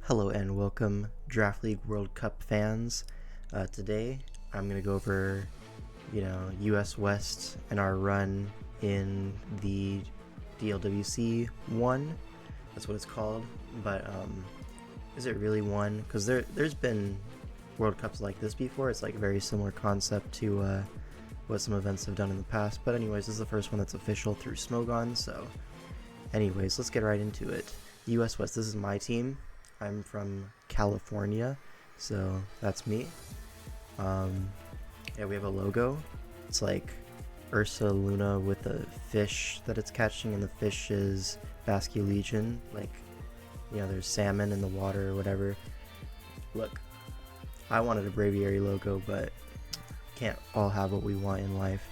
Hello and welcome, Draft League World Cup fans. Today I'm going to go over, US West and our run in the DLWC 1. That's what it's called. But is it really one? Because there's been World Cups like this before. It's like a very similar concept to what some events have done in the past. But anyways, this is the first one that's official through Smogon. So anyways, let's get right into it. US West, this is my team. I'm from California, so that's me. Yeah, we have a logo. It's like Ursa Luna with a fish that it's catching, and the fish is Basque Legion. Like, there's salmon in the water or whatever. Look, I wanted a Braviary logo, but can't all have what we want in life.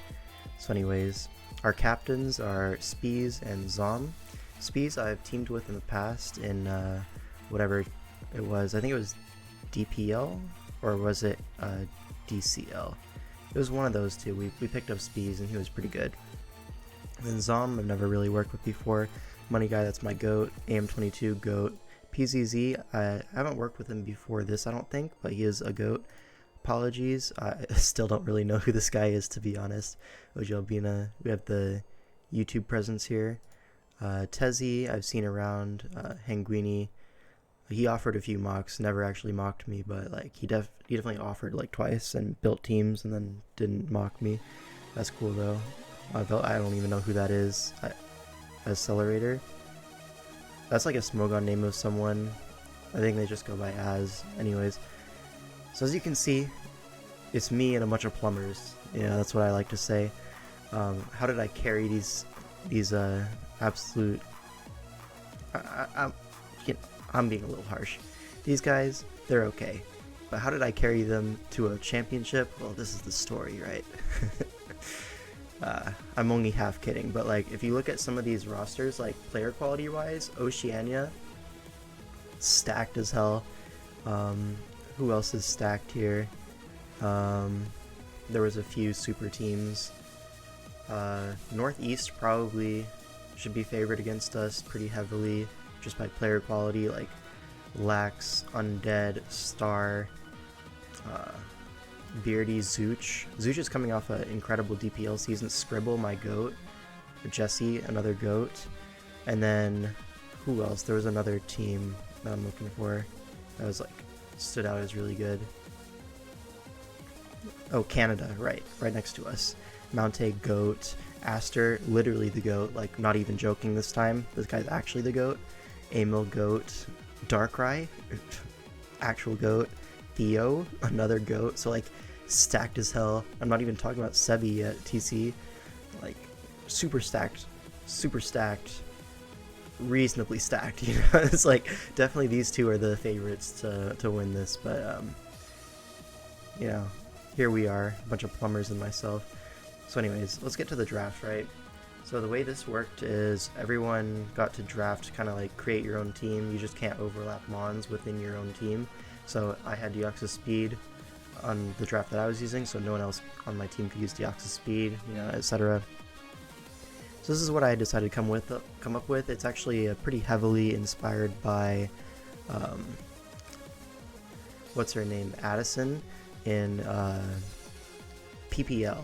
So anyways, our captains are Spees and Zom. Spees I've teamed with in the past in whatever it was. I think it was DPL, or was it DCL? It was one of those two. We picked up Spees and he was pretty good. And then Zom I've never really worked with before. Money Guy, that's my GOAT. AM22 GOAT. PZZ, I haven't worked with him before this, I don't think, but he is a GOAT. Apologies, I still don't really know who this guy is, to be honest. Ojo Albina, we have the YouTube presence here. Tezzy, I've seen around. Hanguini, he offered a few mocks, never actually mocked me, but like he definitely offered like twice and built teams and then didn't mock me. That's cool though. I don't even know who that is. Accelerator. That's like a Smogon name of someone. I think they just go by as. Anyways, so as you can see, it's me and a bunch of plumbers. Yeah, that's what I like to say. How did I carry these absolute? I'm being a little harsh. These guys, they're okay. But how did I carry them to a championship? Well, this is the story, right? I'm only half kidding, but like if you look at some of these rosters, like player quality wise, Oceania, stacked as hell. Who else is stacked here? There was a few super teams. Northeast probably should be favored against us pretty heavily, just by player quality, like Lax, Undead, Star, Beardy, Zooch. Zooch is coming off an incredible DPL season. Scribble, my GOAT. Jesse, another GOAT. And then, who else? There was another team that I'm looking for that was like, stood out as really good. Oh, Canada, right next to us. Mounte, GOAT. Aster, literally the GOAT, like not even joking this time. This guy's actually the GOAT. Emil, GOAT. Darkrai, actual GOAT. Theo, another GOAT. So like stacked as hell. I'm not even talking about Sebi yet. TC, like super stacked, reasonably stacked. It's like definitely these two are the favorites to win this. But here we are, a bunch of plumbers and myself. So anyways, let's get to the draft, right? So the way this worked is everyone got to draft, kind of like create your own team. You just can't overlap mons within your own team. So I had Deoxys Speed on the draft that I was using, so no one else on my team could use Deoxys Speed, etc. So this is what I decided to come up with. It's actually pretty heavily inspired by, what's her name, Addison in PPL.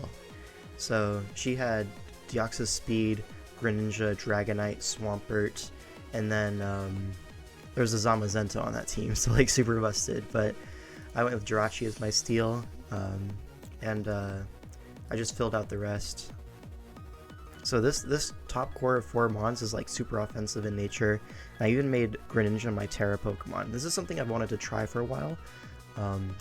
So she had Deoxys Speed, Greninja, Dragonite, Swampert, and then there was a Zamazenta on that team, so like super busted. But I went with Jirachi as my steal, and I just filled out the rest. So this top core of 4 mons is like super offensive in nature. I even made Greninja my Terra Pokemon. This is something I've wanted to try for a while.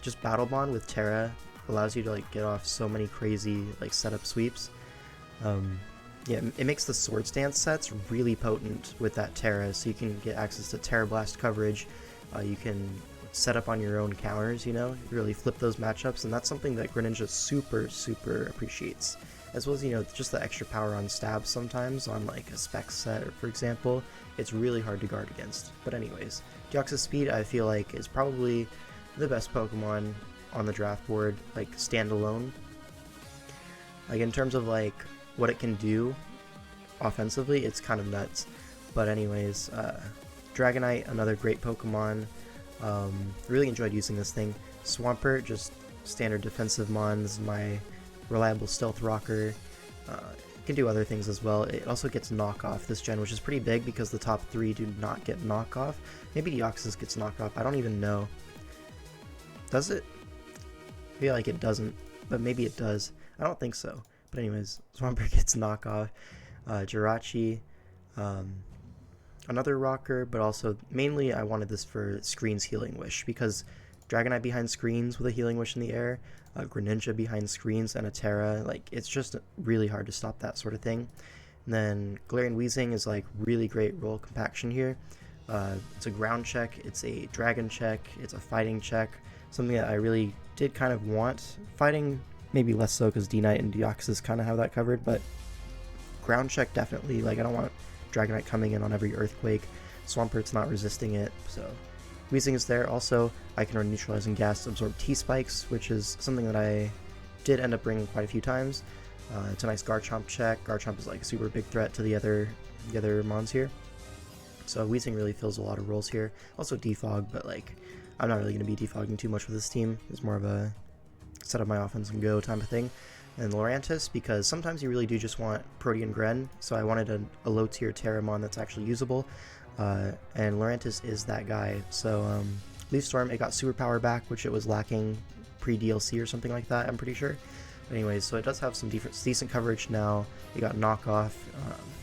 Just Battle Bond with Terra allows you to like get off so many crazy like setup sweeps. Yeah, it makes the Swords Dance sets really potent with that Terra, so you can get access to Terra Blast coverage. You can set up on your own counters, really flip those matchups, and that's something that Greninja super appreciates. As well as, just the extra power on stabs sometimes on like a spec set, for example. It's really hard to guard against. But anyways, Deoxys Speed I feel like is probably the best Pokemon on the draft board, like standalone. Like in terms of like what it can do offensively, it's kind of nuts. But anyways, Dragonite, another great Pokemon. Really enjoyed using this thing. Swampert, just standard defensive mon. This is my reliable stealth rocker. Can do other things as well. It also gets knockoff this gen, which is pretty big because the top 3 do not get knockoff. Maybe Deoxys gets knockoff. I don't even know. Does it? I feel like it doesn't, but maybe it does. I don't think so. But anyways, Swampert gets knockoff. Jirachi, another rocker, but also mainly I wanted this for Screen's Healing Wish because Dragonite behind screens with a Healing Wish in the air, Greninja behind screens, and a Terra, like it's just really hard to stop that sort of thing. And then Galarian Weezing is like really great roll compaction here. It's a ground check, it's a dragon check, it's a fighting check, something that I really did kind of want. Fighting maybe less so because D-Knight and Deoxys kind of have that covered, but ground check definitely, like I don't want Dragonite coming in on every Earthquake. Swampert's not resisting it, so Weezing is there. Also, I can run Neutralizing Gas, absorb T-Spikes, which is something that I did end up bringing quite a few times. It's a nice Garchomp check. Garchomp is like a super big threat to the other mons here. So Weezing really fills a lot of roles here. Also Defog, but like I'm not really going to be defogging too much with this team. It's more of a set up my offense and go type of thing. And Lurantis, because sometimes you really do just want Protean Gren, so I wanted a low tier Terramon that's actually usable. And Lurantis is that guy. So Leaf Storm, it got superpower back, which it was lacking pre-DLC or something like that, I'm pretty sure. But anyways, so it does have some decent coverage now. It got knockoff.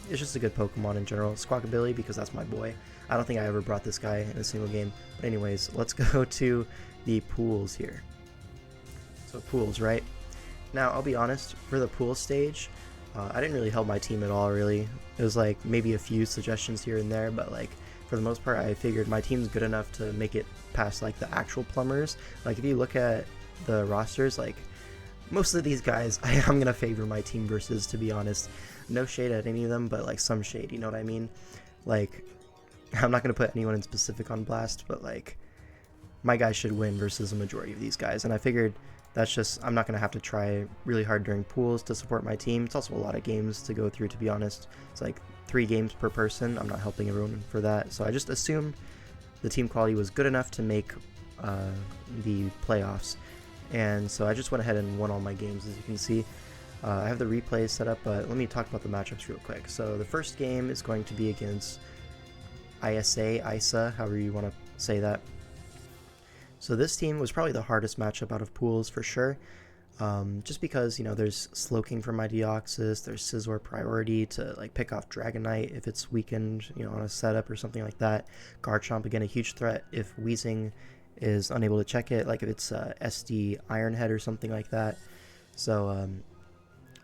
It's just a good Pokemon in general. Squawkabilly, because that's my boy. I don't think I ever brought this guy in a single game. But anyways, let's go to the pools here. So pools, right? Now, I'll be honest, for the pool stage, I didn't really help my team at all, really. It was like maybe a few suggestions here and there, but like for the most part, I figured my team's good enough to make it past like the actual plumbers. Like if you look at the rosters, like most of these guys, I'm gonna favor my team versus, to be honest. No shade at any of them, but like some shade, you know what I mean? Like, I'm not gonna put anyone in specific on blast, but like my guys should win versus a majority of these guys, and I figured that's just, I'm not going to have to try really hard during pools to support my team. It's also a lot of games to go through, to be honest. It's like 3 games per person. I'm not helping everyone for that. So I just assumed the team quality was good enough to make the playoffs. And so I just went ahead and won all my games, as you can see. I have the replays set up, but let me talk about the matchups real quick. So the first game is going to be against ISA, however you want to say that. So this team was probably the hardest matchup out of pools for sure, just because, you know, there's Slowking for my Deoxys, there's Scizor priority to like pick off Dragonite if it's weakened, you know, on a setup or something like that. Garchomp, again, a huge threat if Weezing is unable to check it, like if it's SD Ironhead or something like that. So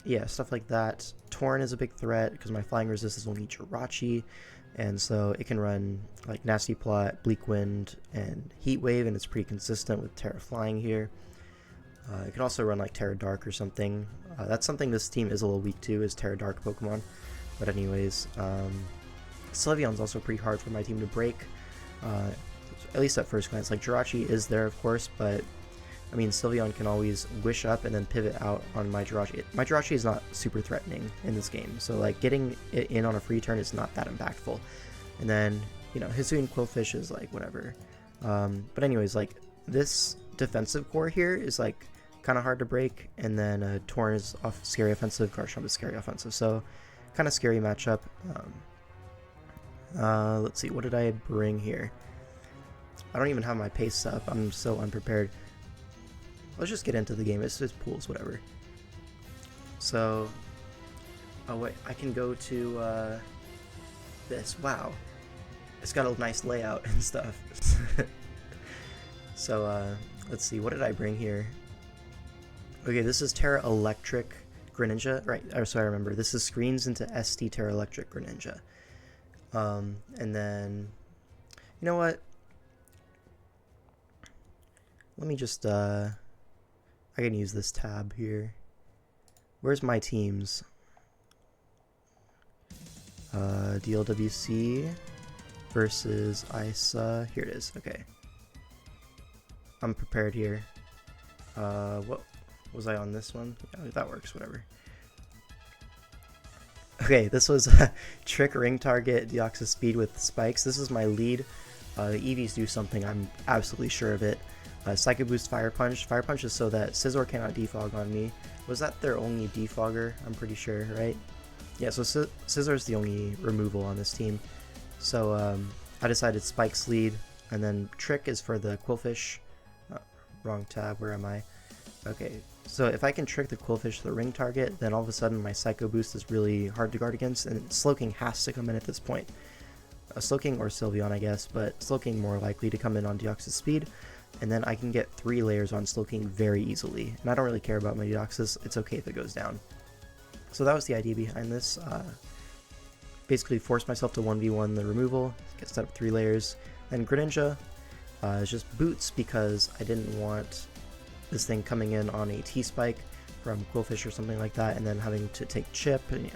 yeah, stuff like that. Torn is a big threat because my flying resist is only Jirachi, and so it can run like Nasty Plot, Bleak Wind, and Heat Wave, and it's pretty consistent with Terra Flying here. It can also run like Terra Dark or something. That's something this team is a little weak to, is Terra Dark Pokemon. But anyways, Sylveon's also pretty hard for my team to break, at least at first glance. Like Jirachi is there, of course, but I mean, Sylveon can always wish up and then pivot out on my Jirachi. My Jirachi is not super threatening in this game, so like getting it in on a free turn is not that impactful. And then, you know, Hisuian Quillfish is like whatever. But anyways, like this defensive core here is like kind of hard to break, and then Torn is scary offensive, Garchomp is scary offensive, so kind of scary matchup. Let's see, what did I bring here? I don't even have my pace up, I'm so unprepared. Let's just get into the game. It's just pools, whatever. So, oh wait, I can go to this. Wow, it's got a nice layout and stuff. So let's see, what did I bring here? Okay, this is Terra Electric Greninja, right? Or so I remember. This is screens into SD Terra Electric Greninja. And then, you know what? Let me just I can use this tab here. Where's my teams? DLWC versus ISA. Here it is. Okay. I'm prepared here. What was I on this one? Yeah, that works, whatever. Okay, this was Trick Ring Target Deoxys Speed with Spikes. This is my lead The EVs do something, I'm absolutely sure of it. Psycho Boost Fire Punch. Fire Punch is so that Scizor cannot defog on me. Was that their only defogger? I'm pretty sure, right? Yeah, so Scizor is the only removal on this team. So I decided Spike's lead, and then Trick is for the Quillfish. Wrong tab, where am I? Okay, so if I can trick the Quillfish to the ring target, then all of a sudden my Psycho Boost is really hard to guard against, and Slowking has to come in at this point. Slowking or Sylveon, I guess, but Slowking more likely to come in on Deoxys speed, and then I can get 3 layers on Slowking very easily. And I don't really care about my Deoxys, it's okay if it goes down. So that was the idea behind this. Basically force myself to 1v1 the removal, get set up 3 layers. Then Greninja is just boots because I didn't want this thing coming in on a T-Spike from Quillfish or something like that, and then having to take chip, and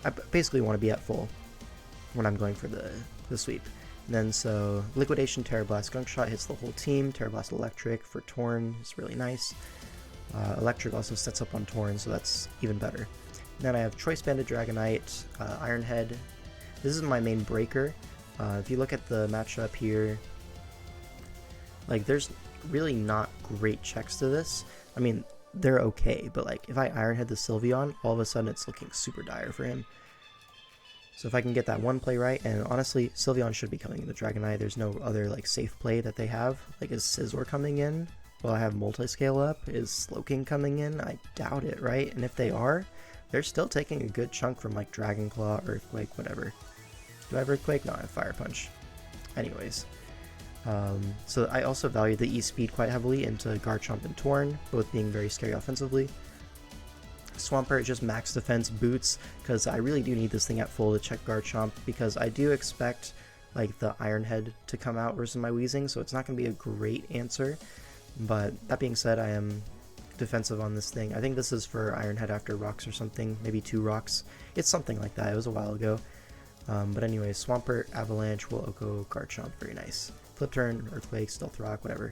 I basically want to be at full when I'm going for the sweep. And then so Liquidation, Terra Blast, Gunk Shot hits the whole team. Terra Blast Electric for Torn is really nice. Electric also sets up on Torn, so that's even better. And then I have Choice Banded Dragonite, Iron Head. This is my main breaker. If you look at the matchup here, like there's really not great checks to this. I mean, they're okay, but like if I Iron Head the Sylveon, all of a sudden it's looking super dire for him. So if I can get that one play right, and honestly, Sylveon should be coming in the Dragonite. There's no other like safe play that they have. Like, is Scizor coming in? Well, I have Multiscale up. Is Slowking coming in? I doubt it, right? And if they are, they're still taking a good chunk from like Dragon Claw, Earthquake, whatever. Do I have Earthquake? No, I have Fire Punch. Anyways. So I also value the E-Speed quite heavily into Garchomp and Torn, both being very scary offensively. Swampert just max defense boots, because I really do need this thing at full to check Garchomp, because I do expect like the Iron Head to come out versus my Weezing, so it's not going to be a great answer. But that being said, I am defensive on this thing. I think this is for Iron Head after rocks or something, maybe 2 rocks. It's something like that, it was a while ago. But anyway, Swampert, Avalanche, Will Oko, Garchomp, very nice. Flip Turn, Earthquake, Stealth Rock, whatever.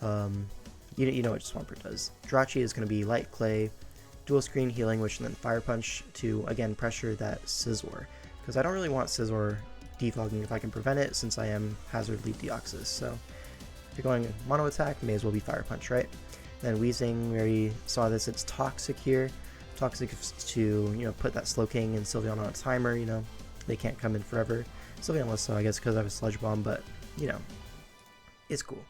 You know what Swampert does. Jirachi is going to be Light Clay, Dual Screen, Healing Wish, and then Fire Punch to, again, pressure that Scizor. Because I don't really want Scizor defogging if I can prevent it, since I am Hazard Lead Deoxys. So if you're going Mono Attack, may as well be Fire Punch, right? Then Weezing, we already saw this, it's Toxic here. Toxic to, put that Slowking and Sylveon on a timer, they can't come in forever. Sylveon less so, I guess, because I have a Sludge Bomb, but, it's cool.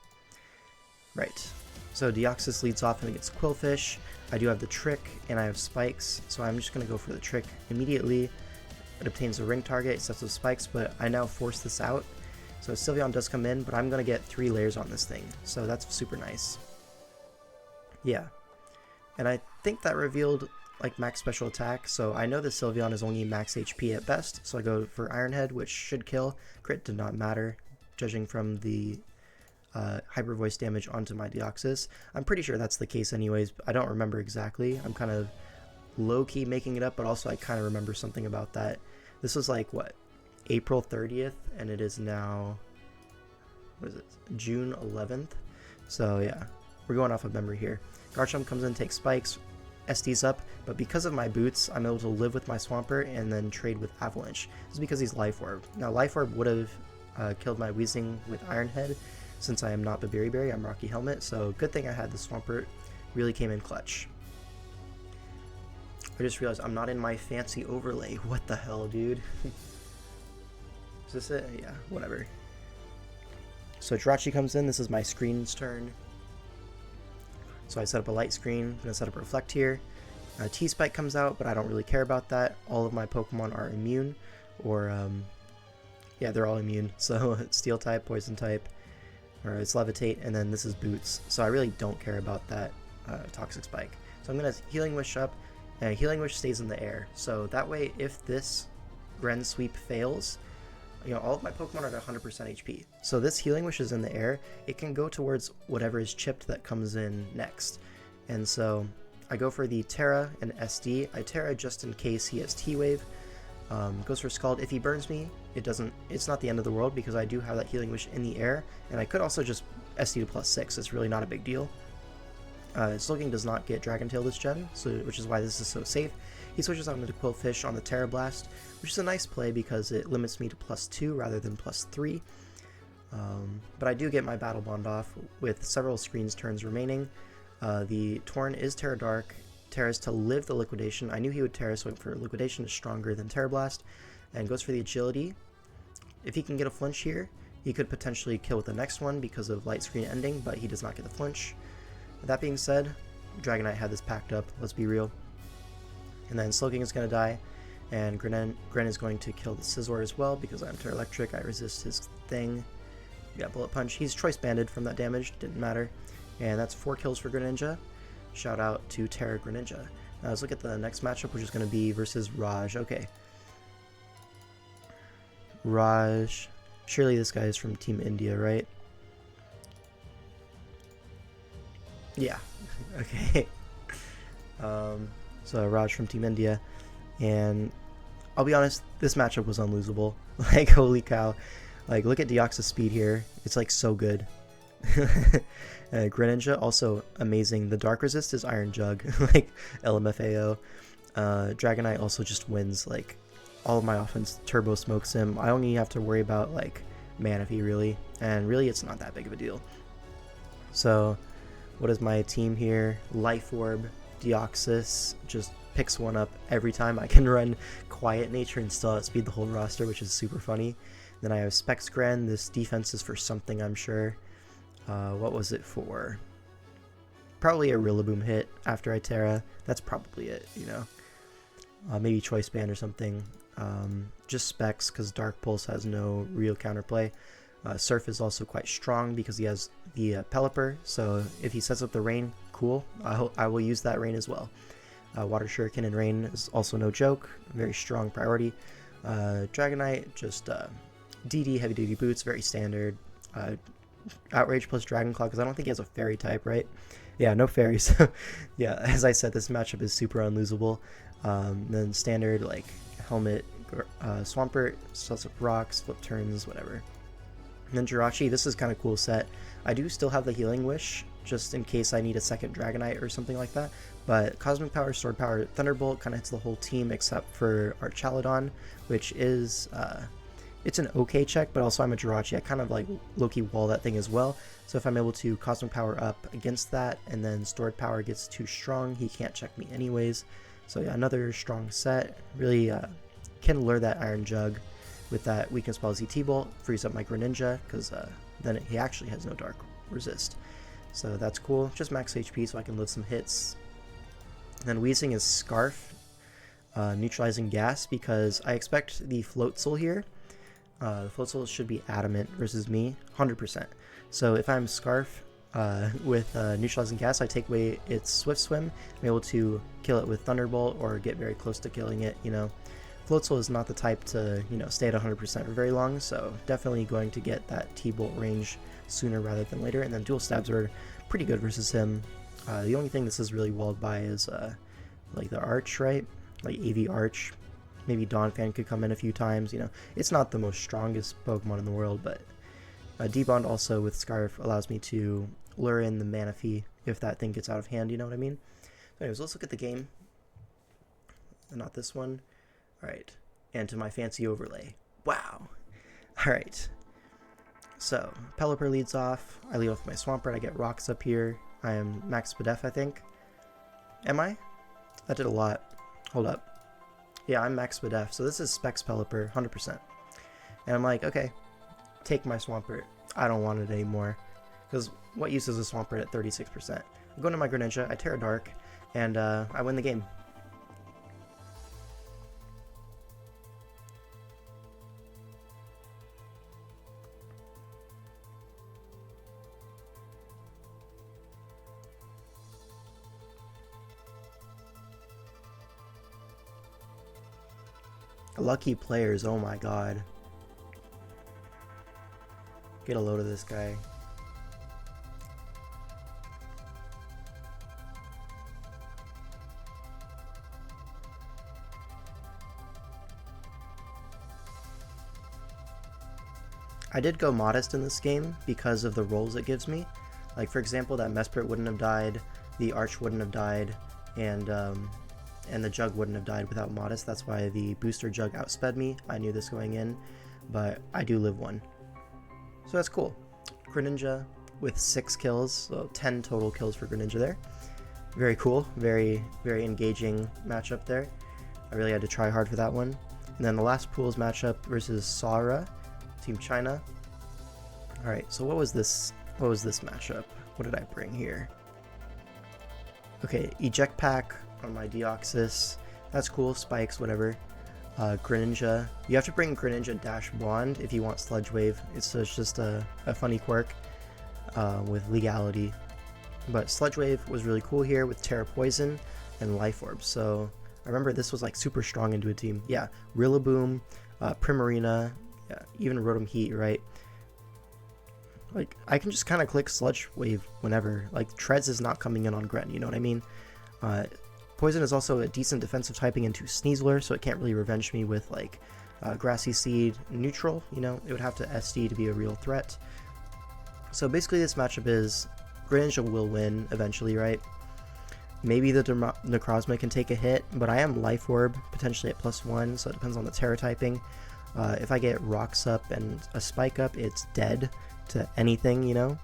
Right. So Deoxys leads off and it gets Quillfish. I do have the Trick, and I have Spikes, so I'm just going to go for the Trick immediately. It obtains a ring target, it sets up Spikes, but I now force this out. So Sylveon does come in, but I'm going to get 3 layers on this thing, so that's super nice. Yeah. And I think that revealed like max special attack, so I know the Sylveon is only max HP at best, so I go for Iron Head, which should kill. Crit did not matter, judging from the Hyper Voice damage onto my Deoxys. I'm pretty sure that's the case anyways, but I don't remember exactly. I'm kind of low-key making it up, but also I kind of remember something about that. This was like, what, April 30th, and it is now, what is it, June 11th? So yeah, we're going off of memory here. Garchomp comes in, takes Spikes, SD's up, but because of my boots, I'm able to live with my Swampert and then trade with Avalanche. This is because he's Life Orb. Now, Life Orb would have killed my Weezing with Iron Head. Since I am not the Berry, I'm Rocky Helmet, so good thing I had the Swampert. Really came in clutch. I just realized I'm not in my fancy overlay. What the hell, dude? Is this it? Yeah, whatever. So Jirachi comes in. This is my screen's turn. So I set up a light screen. I'm going to set up a Reflect here. T-Spike comes out, but I don't really care about that. All of my Pokemon are immune, or, yeah, they're all immune. So Steel type, Poison type, or it's Levitate, and then this is Boots. So I really don't care about that Toxic Spike. So I'm going to Healing Wish up, and Healing Wish stays in the air. So that way, if this Gren Sweep fails, all of my Pokemon are at 100% HP. So this Healing Wish is in the air. It can go towards whatever is chipped that comes in next. And so I go for the Terra and SD. I Terra just in case he has T-Wave. Goes for Scald. If he burns me, it's not the end of the world, because I do have that Healing Wish in the air. And I could also just SD to +6. It's really not a big deal. Slowking does not get Dragon Tail this gen, which is why this is so safe. He switches out into Quillfish on the Terra Blast, which is a nice play because it limits me to +2 rather than +3. But I do get my Battle Bond off with several screens turns remaining. The Torn is Terra Dark. Terra's to live the Liquidation. I knew he would Terra, so I went for Liquidation is stronger than Terra Blast, and goes for the Agility. If he can get a flinch here, he could potentially kill with the next one because of Light Screen ending, but he does not get the flinch. That being said, Dragonite had this packed up, let's be real. And then Slowking is going to die, and Gren is going to kill the Scizor as well because I'm Terra Electric, I resist his thing. Yeah, Bullet Punch. He's Choice Banded from that damage, didn't matter. And that's 4 kills for Greninja. Shout out to TERA GRENINJA. Now let's look at the next matchup, which is going to be versus Raj. Okay. Raj. Surely this guy is from Team India, right? Yeah. Okay. So Raj from Team India. And I'll be honest, this matchup was unlosable. Like, holy cow. Like, look at Deoxys speed here. It's like so good. Greninja also amazing. The Dark Resist is Iron Jug, like LMFAO. Dragonite also just wins. Like, all of my offense turbo smokes him. I only have to worry about like Manaphy really, and really it's not that big of a deal. So, what is my team here? Life Orb, Deoxys, just picks one up every time. I can run Quiet Nature and still outspeed the whole roster, which is super funny. Then I have Specs Gren. This defense is for something, I'm sure. What was it for? Probably a Rillaboom hit after I Terra. That's probably it, you know. Maybe Choice Band or something. Just Specs, because Dark Pulse has no real counterplay. Surf is also quite strong because he has the Pelipper, so if he sets up the Rain, cool. I will use that Rain as well. Water Shuriken and Rain is also no joke. Very strong priority. Dragonite, just DD, Heavy Duty Boots, very standard. Outrage plus Dragon Claw, because I don't think he has a Fairy type, right? Yeah, no fairies. Yeah, as I said, this matchup is super unlosable. Then standard, like, Helmet, Swampert, sets up rocks, flip turns, whatever. And then Jirachi, this is kind of cool set. I do still have the Healing Wish, just in case I need a second Dragonite or something like that. But Cosmic Power, Sword Power, Thunderbolt kind of hits the whole team except for Archaludon, which is... it's an okay check, but also I'm a Jirachi. I kind of like low-key wall that thing as well. So if I'm able to Cosmic Power up against that, and then Stored Power gets too strong, he can't check me anyways. So yeah, another strong set. Really can lure that Iron Jug with that Weakness Policy T-Bolt. Frees up my Greninja, because then he actually has no Dark Resist. So that's cool. Just max HP so I can live some hits. And then Weezing is Scarf. Neutralizing Gas, because I expect the Floatzel here. The Floatzel should be Adamant versus me, 100%. So if I'm Scarf with Neutralizing Gas, I take away its Swift Swim. I'm able to kill it with Thunderbolt or get very close to killing it, you know. Floatzel is not the type to, you know, stay at 100% for very long, so definitely going to get that T-Bolt range sooner rather than later. And then Dual Stabs are pretty good versus him. The only thing this is really walled by is like the Arch, right? Like AV Arch. Maybe Donphan could come in a few times, you know. It's not the most strongest Pokemon in the world, but D-Bond also with Scarf allows me to lure in the Manaphy if that thing gets out of hand, you know what I mean? So anyways, let's look at the game. Not this one. Alright, and to my fancy overlay. Wow! Alright, so Pelipper leads off. I lead off with my Swampert. I get rocks up here. I am max Spadef, I think. Am I? That did a lot. Hold up. Yeah, I'm max Spadef, so this is Specs Pelipper, 100%. And I'm like, okay, take my Swampert. I don't want it anymore. Because what use is a Swampert at 36%? I'm going to my Greninja, I Terra Dark, and I win the game. Lucky players, oh my god. Get a load of this guy. I did go modest in this game because of the rolls it gives me. Like, for example, that Mesprit wouldn't have died, the Arch wouldn't have died, and and the jug wouldn't have died without Modest. That's why the booster jug outsped me. I knew this going in, but I do live one. So that's cool. Greninja with 6 kills, so 10 total kills for Greninja there. Very cool, very engaging matchup there. I really had to try hard for that one. And then the last pool's matchup versus Sara, Team China. Alright, so what was this matchup? What did I bring here? Okay, eject pack on my Deoxys. That's cool, spikes, whatever. Greninja. You have to bring Greninja Dash Wand if you want Sludge Wave. It's just a funny quirk with legality. But Sludge Wave was really cool here with Terra Poison and Life Orb. So I remember this was like super strong into a team. Yeah, Rillaboom, Primarina, yeah, even Rotom Heat, right? Like, I can just kind of click Sludge Wave whenever. Like, Treads is not coming in on Gren, you know what I mean? Poison is also a decent defensive typing into Sneasler, so it can't really revenge me with, like, Grassy Seed neutral, you know? It would have to SD to be a real threat. So basically this matchup is Greninja will win eventually, right? Maybe the Necrozma can take a hit, but I am Life Orb, potentially at +1, so it depends on the Terra typing. If I get Rocks up and a Spike up, it's dead to anything, you know?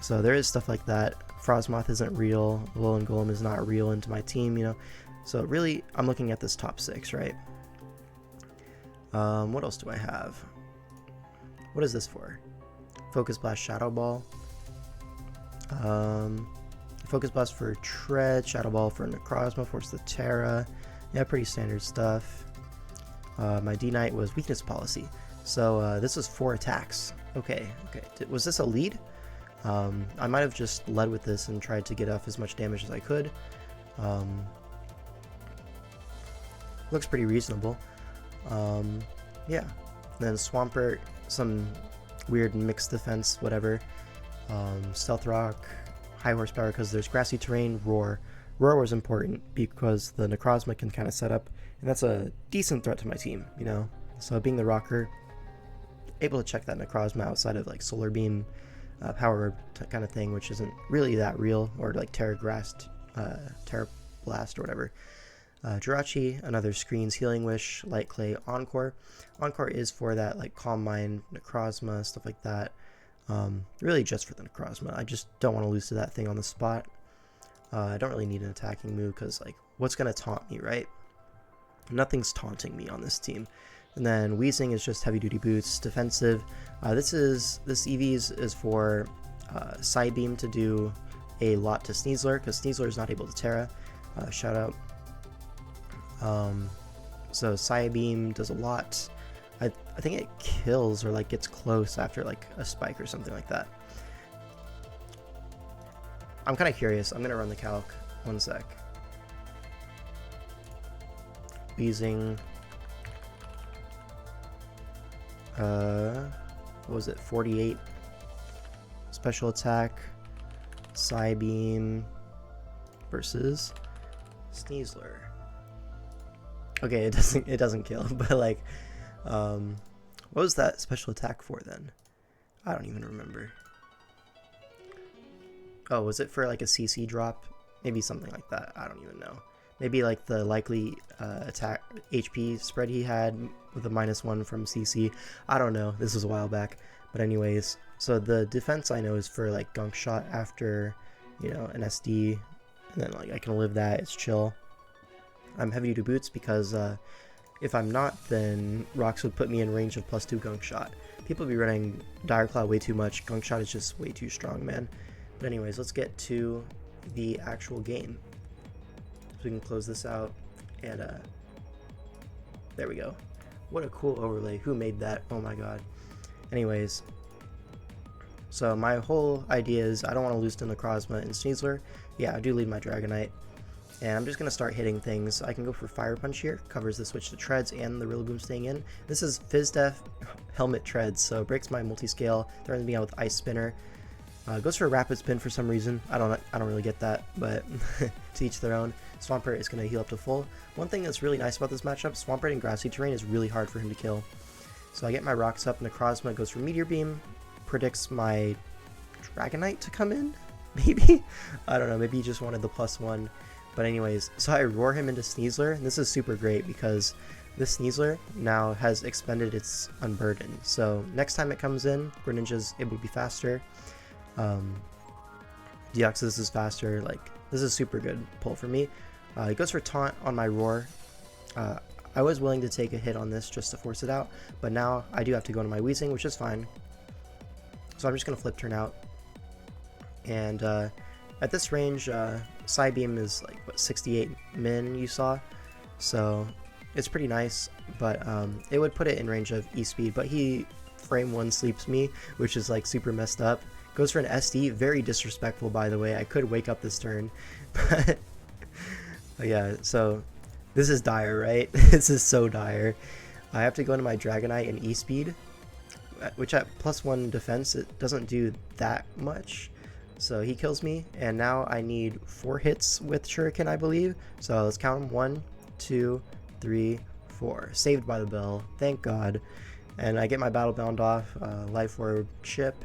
So there is stuff like that. Frostmoth isn't real, Alolan Golem is not real into my team, you know? So really, I'm looking at this top 6, right? What else do I have? What is this for? Focus Blast, Shadow Ball. Focus Blast for Tread, Shadow Ball for Necrozma, Force the Terra. Yeah, pretty standard stuff. My D-Knight was Weakness Policy. So this was 4 attacks. Okay. Was this a lead? I might have just led with this and tried to get off as much damage as I could. Looks pretty reasonable. Yeah. And then Swampert, some weird mixed defense, whatever. Stealth Rock, high horsepower because there's grassy terrain. Roar was important because the Necrozma can kind of set up, and that's a decent threat to my team, you know? So being the rocker, able to check that Necrozma outside of like Solar Beam, Power kind of thing, which isn't really that real, or like Terra Blast or whatever. Jirachi, another Screens, Healing Wish, Light Clay, Encore. Encore is for that like Calm Mind, Necrozma, stuff like that. Really just for the Necrozma. I just don't want to lose to that thing on the spot. I don't really need an attacking move because like what's going to taunt me, right? Nothing's taunting me on this team. And then Weezing is just heavy duty boots, defensive. This EVs is for Psybeam to do a lot to Sneasler because Sneasler is not able to Terra. Shout out. So Psybeam does a lot. I think it kills or like gets close after like a spike or something like that. I'm kind of curious. I'm gonna run the calc. One sec. Weezing. What was it? 48 special attack. Psybeam versus Sneasler. Okay, it doesn't kill, but like, what was that special attack for then? I don't even remember. Oh, was it for like a CC drop? Maybe something like that. I don't even know. Maybe like the likely attack HP spread he had with a -1 from CC. I don't know. This was a while back. But anyways, so the defense I know is for like Gunk Shot after, you know, an SD. And then like I can live that. It's chill. I'm heavy duty boots because if I'm not, then Rocks would put me in range of +2 Gunk Shot. People be running Dire Claw way too much. Gunk Shot is just way too strong, man. But anyways, let's get to the actual game. So we can close this out, and there we go. What a cool overlay. Who made that? Oh my god. Anyways, so my whole idea is I don't want to lose to Necrozma and Sneasler. Yeah, I do lead my Dragonite. And I'm just going to start hitting things. I can go for Fire Punch here. Covers the switch to Treads and the Rillaboom staying in. This is Fizz Def Helmet Treads, so it breaks my multi-scale. Threatens me out with Ice Spinner. Goes for a Rapid Spin for some reason. I don't really get that, but to each their own. Swampert is going to heal up to full. One thing that's really nice about this matchup, Swampert in Grassy Terrain is really hard for him to kill. So I get my Rocks up, Necrozma goes for Meteor Beam. Predicts my Dragonite to come in, maybe? I don't know, maybe he just wanted the +1. But anyways, so I roar him into Sneasler, and this is super great because this Sneasler now has expended its Unburden. So next time it comes in, Greninja's able to be faster. Deoxys is faster. Like, this is super good pull for me. He goes for Taunt on my roar. I was willing to take a hit on this just to force it out, but now I do have to go into my Weezing, which is fine. So I'm just going to flip turn out. And at this range, Psybeam is like, what, 68 min you saw? So it's pretty nice, but it would put it in range of E-Speed, but he frame 1 sleeps me, which is like super messed up. Goes for an SD, very disrespectful by the way. I could wake up this turn, but yeah, so this is dire, right? This is so dire. I have to go into my Dragonite and E-Speed, which at +1 defense, it doesn't do that much. So he kills me, and now I need 4 hits with Shuriken, I believe. So let's count them. 1, 2, 3, 4. Saved by the bell, thank God. And I get my Battle Bound off, Life Orb chip.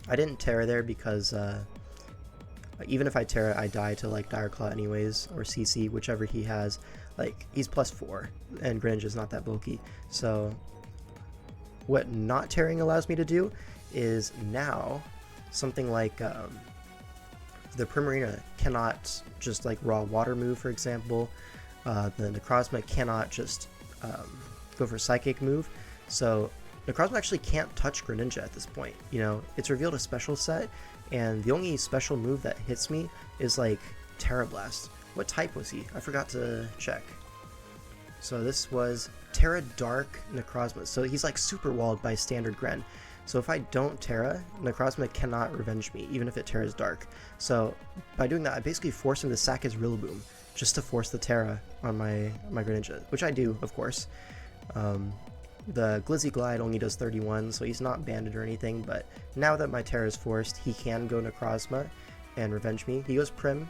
I didn't Terra there because even if I Terra, I die to like Dire Claw anyways, or CC, whichever he has. Like, he's +4, and Greninja's not that bulky. So what not Terraing allows me to do is now something like the Primarina cannot just like raw water move, for example. The Necrozma cannot just go for Psychic move. So Necrozma actually can't touch Greninja at this point. You know, it's revealed a special set, and the only special move that hits me is like Terra Blast. What type was he? I forgot to check. So this was Terra Dark Necrozma. So he's like super walled by standard Gren. So if I don't Terra, Necrozma cannot revenge me, even if it Terra's Dark. So by doing that, I basically force him to sack his Rillaboom, just to force the Terra on my Greninja, which I do, of course. The Glizzy Glide only does 31, so he's not banded or anything, but now that my Terra is forced, he can go Necrozma and revenge me. He goes Prim.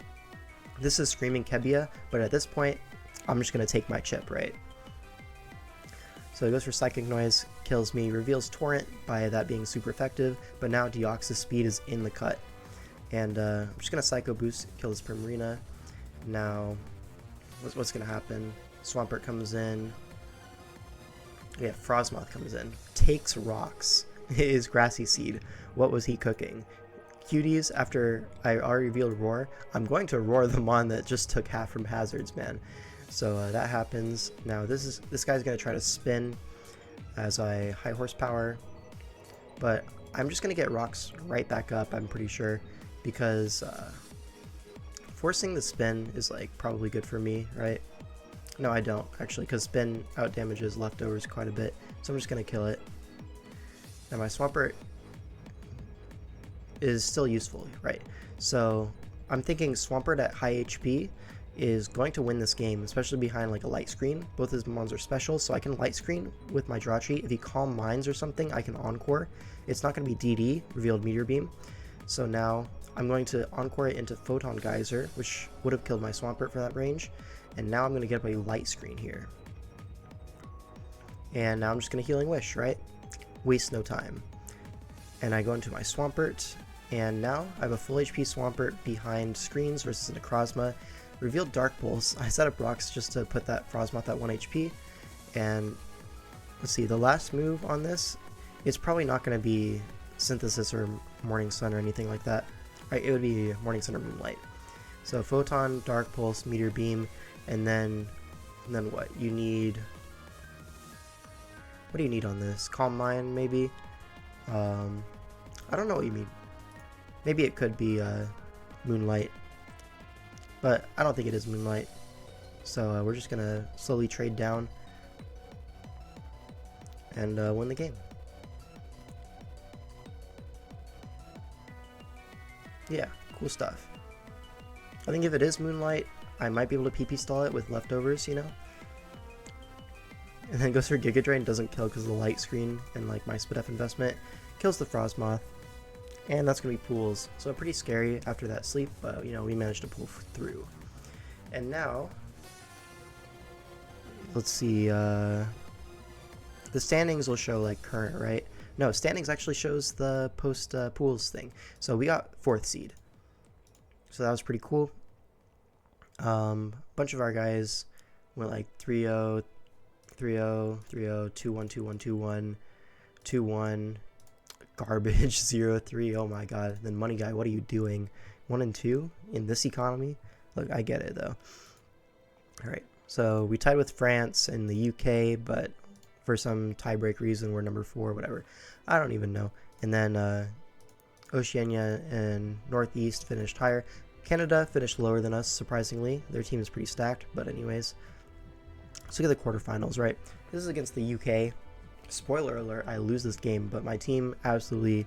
This is Screaming Kebia, but at this point, I'm just going to take my chip, right? So he goes for Psychic Noise, kills me, reveals Torrent by that being super effective, but now Deoxys speed is in the cut. And I'm just going to Psycho Boost, kill this Primarina. Now, what's going to happen? Swampert comes in. Yeah, Frostmoth comes in. Takes rocks. His Grassy Seed. What was he cooking? Cuties, after I already revealed Roar, I'm going to Roar the Mon that just took half from Hazards, man. So that happens. Now this guy's going to try to spin as I high horsepower. But I'm just going to get rocks right back up, I'm pretty sure. Because forcing the spin is like probably good for me, right? No, I don't, actually, because spin out damages leftovers quite a bit. So I'm just going to kill it. Now my Swampert is still useful, right? So I'm thinking Swampert at high HP is going to win this game, especially behind like a light screen. Both his mons are special, so I can light screen with my draw cheat. If he Calm Minds or something, I can Encore. It's not going to be DD, Revealed Meteor Beam. So now I'm going to Encore it into Photon Geyser, which would have killed my Swampert for that range. And now I'm going to get a light screen here. And now I'm just going to Healing Wish, right? Waste no time. And I go into my Swampert, and now I have a full HP Swampert behind screens versus a Necrozma. Revealed Dark Pulse. I set up rocks just to put that Frostmoth at 1 HP. And let's see, the last move on this, it's probably not going to be Synthesis or Morning Sun or anything like that. Right, it would be Morning Sun or Moonlight. So Photon, Dark Pulse, Meteor Beam, and then what? You need... What do you need on this? Calm Mind, maybe? I don't know what you mean. Maybe it could be Moonlight. But I don't think it is Moonlight. So we're just going to slowly trade down and win the game. Yeah, cool stuff. I think if it is Moonlight, I might be able to PP stall it with leftovers, you know? And then goes for Giga Drain, doesn't kill because of the light screen and like my Spidef investment. Kills the Frostmoth. And that's going to be pools. So pretty scary after that sleep, but you know, we managed to pull through. And now, let's see, the standings will show like current, right? No, standings actually shows the post pools thing. So we got 4th seed. So that was pretty cool. Bunch of our guys went like 3-0, 3-0, 3-0, 2-1, 2-1, 2-1, 2-1, garbage, 0-3. Oh my god. Then Money Guy, what are you doing? 1-2 in this economy? Look, I get it though. Alright, so we tied with France and the UK, but for some tiebreak reason we're number 4, whatever. I don't even know. And then Oceania and Northeast finished higher. Canada finished lower than us, surprisingly. Their team is pretty stacked, but anyways. Let's look at the quarterfinals, right? This is against the UK. Spoiler alert, I lose this game, but my team absolutely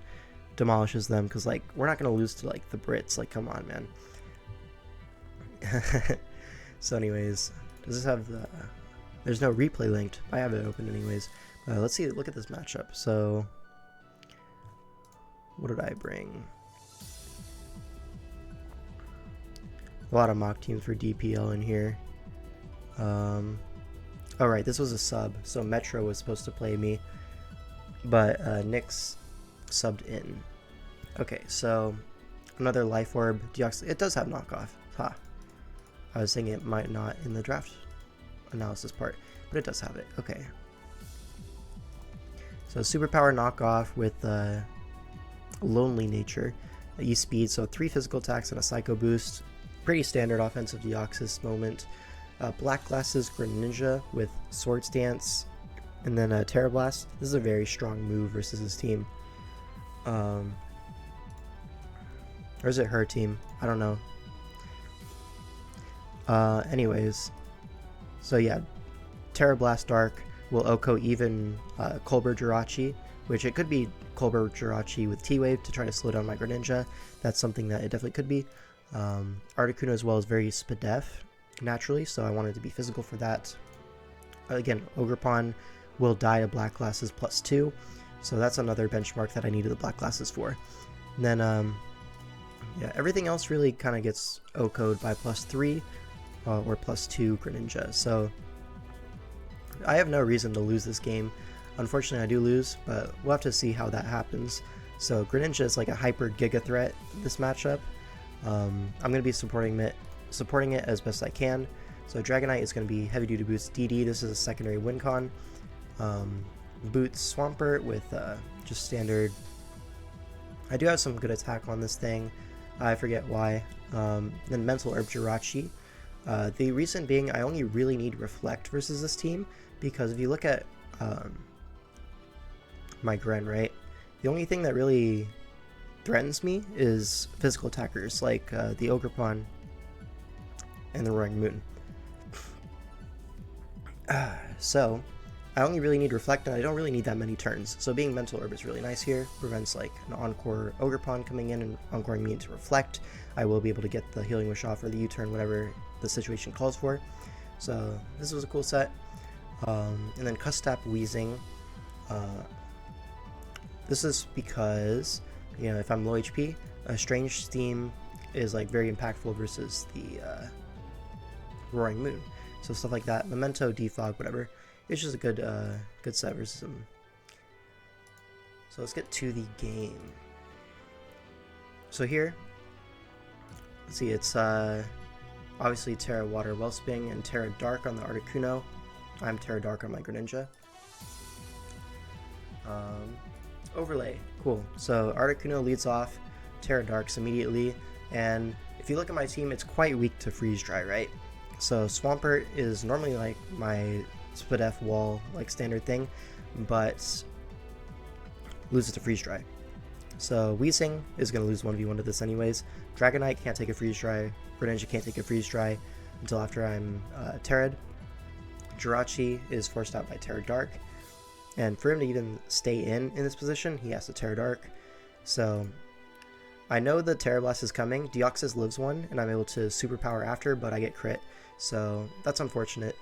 demolishes them because, like, we're not going to lose to, like, the Brits. Like, come on, man. So anyways, does this have the... There's no replay linked. I have it open anyways. Let's see, look at this matchup. So, what did I bring? A lot of mock teams for DPL in here. Alright, this was a sub, so Metro was supposed to play me, but Nyx subbed in. Okay, so another Life Orb, Deoxys. It does have knockoff. Ha. I was saying it might not in the draft analysis part, but it does have it. Okay. So superpower knockoff with Lonely Nature, E-Speed, so 3 physical attacks and a Psycho boost. Pretty standard offensive Deoxys moment. Black Glasses Greninja with Sword Stance, and then Terra Blast. This is a very strong move versus his team. Or is it her team? I don't know. Anyways, so yeah, Terra Blast Dark will OHKO even Colbur Jirachi, which it could be Colbur Jirachi with T-Wave to try to slow down my Greninja. That's something that it definitely could be. Articuno as well is very Spadef naturally, so I wanted to be physical for that. Again, Ogerpon will die to Black Glasses +2, so that's another benchmark that I needed the Black Glasses for. And then, yeah, everything else really kind of gets OHKO'd by +3 or +2 Greninja, so I have no reason to lose this game. Unfortunately, I do lose, but we'll have to see how that happens. So Greninja is like a hyper giga threat this matchup. I'm going to be supporting it as best I can. So Dragonite is going to be heavy duty boots DD. This is a secondary win con. Boots Swampert with just standard. I do have some good attack on this thing. I forget why. Then Mental Herb Jirachi. The reason being I only really need Reflect versus this team, because if you look at my Gren, right, the only thing that really threatens me is physical attackers like the Ogerpon and the Roaring Moon. So I only really need Reflect, and I don't really need that many turns. So being Mental Herb is really nice here. Prevents like an Encore Ogerpon coming in and encoring me into Reflect. I will be able to get the Healing Wish off or the U-turn, whatever the situation calls for. So this was a cool set. And then Custap Wheezing. This is because, you know, if I'm low HP, a Strange Steam is like very impactful versus the Roaring Moon. So stuff like that. Memento, Defog, whatever. It's just a good good set versus him. So let's get to the game. So here, let's see, it's obviously Terra Water Wellspring and Terra Dark on the Articuno. I'm Terra Dark on my Greninja. Overlay, cool. So Articuno leads off, Terra Darks immediately, and if you look at my team, it's quite weak to Freeze Dry, right? So Swampert is normally like my Spadef wall, like standard thing, but loses to Freeze Dry. So Weezing is going to lose 1v1 to this anyways. Dragonite can't take a Freeze Dry, Greninja can't take a Freeze Dry until after I'm Terra'd. Jirachi is forced out by Terra Dark, and for him to even stay in this position, he has to Terra Dark. So I know the Terra Blast is coming. Deoxys lives one, and I'm able to superpower after, but I get crit. So that's unfortunate.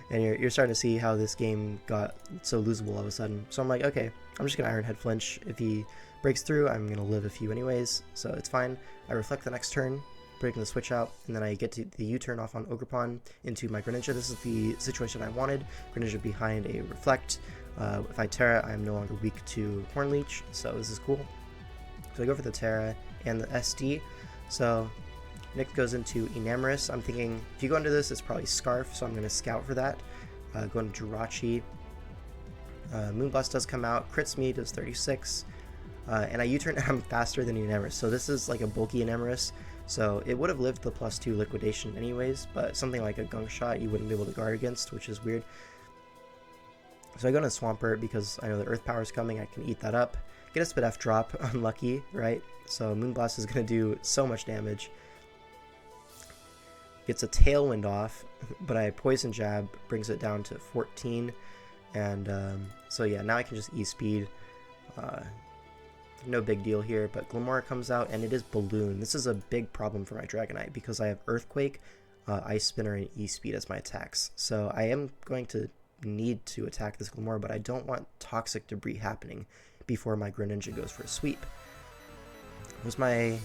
And you're starting to see how this game got so losable all of a sudden. So I'm like, okay, I'm just going to Iron Head Flinch. If he breaks through, I'm going to live a few anyways, so it's fine. I Reflect the next turn, breaking the switch out, and then I get to the U-turn off on Ogerpon into my Greninja. This is the situation I wanted. Greninja behind a Reflect. If I Terra, I'm no longer weak to Horn Leech, so this is cool. So I go for the Terra and the SD. So Nick goes into Enamorous. I'm thinking if you go into this, it's probably Scarf, so I'm going to scout for that. Go into Jirachi. Moonblast does come out, crits me, does 36. And I U-turn and I'm faster than Enamorous. So this is like a bulky Enamorous. So it would have lived the +2 liquidation anyways, but something like a gunk shot you wouldn't be able to guard against, which is weird. So I go into Swampert because I know the Earth Power is coming, I can eat that up. Get a Spit F drop, unlucky, right? So Moonblast is going to do so much damage. Gets a Tailwind off, but I Poison Jab, brings it down to 14. And so yeah, now I can just E-Speed. No big deal here, but Glimmora comes out, and it is Balloon. This is a big problem for my Dragonite because I have Earthquake, Ice Spinner, and E-Speed as my attacks. So I am going to need to attack this Glimmora, but I don't want Toxic Debris happening before my Greninja goes for a sweep. It was my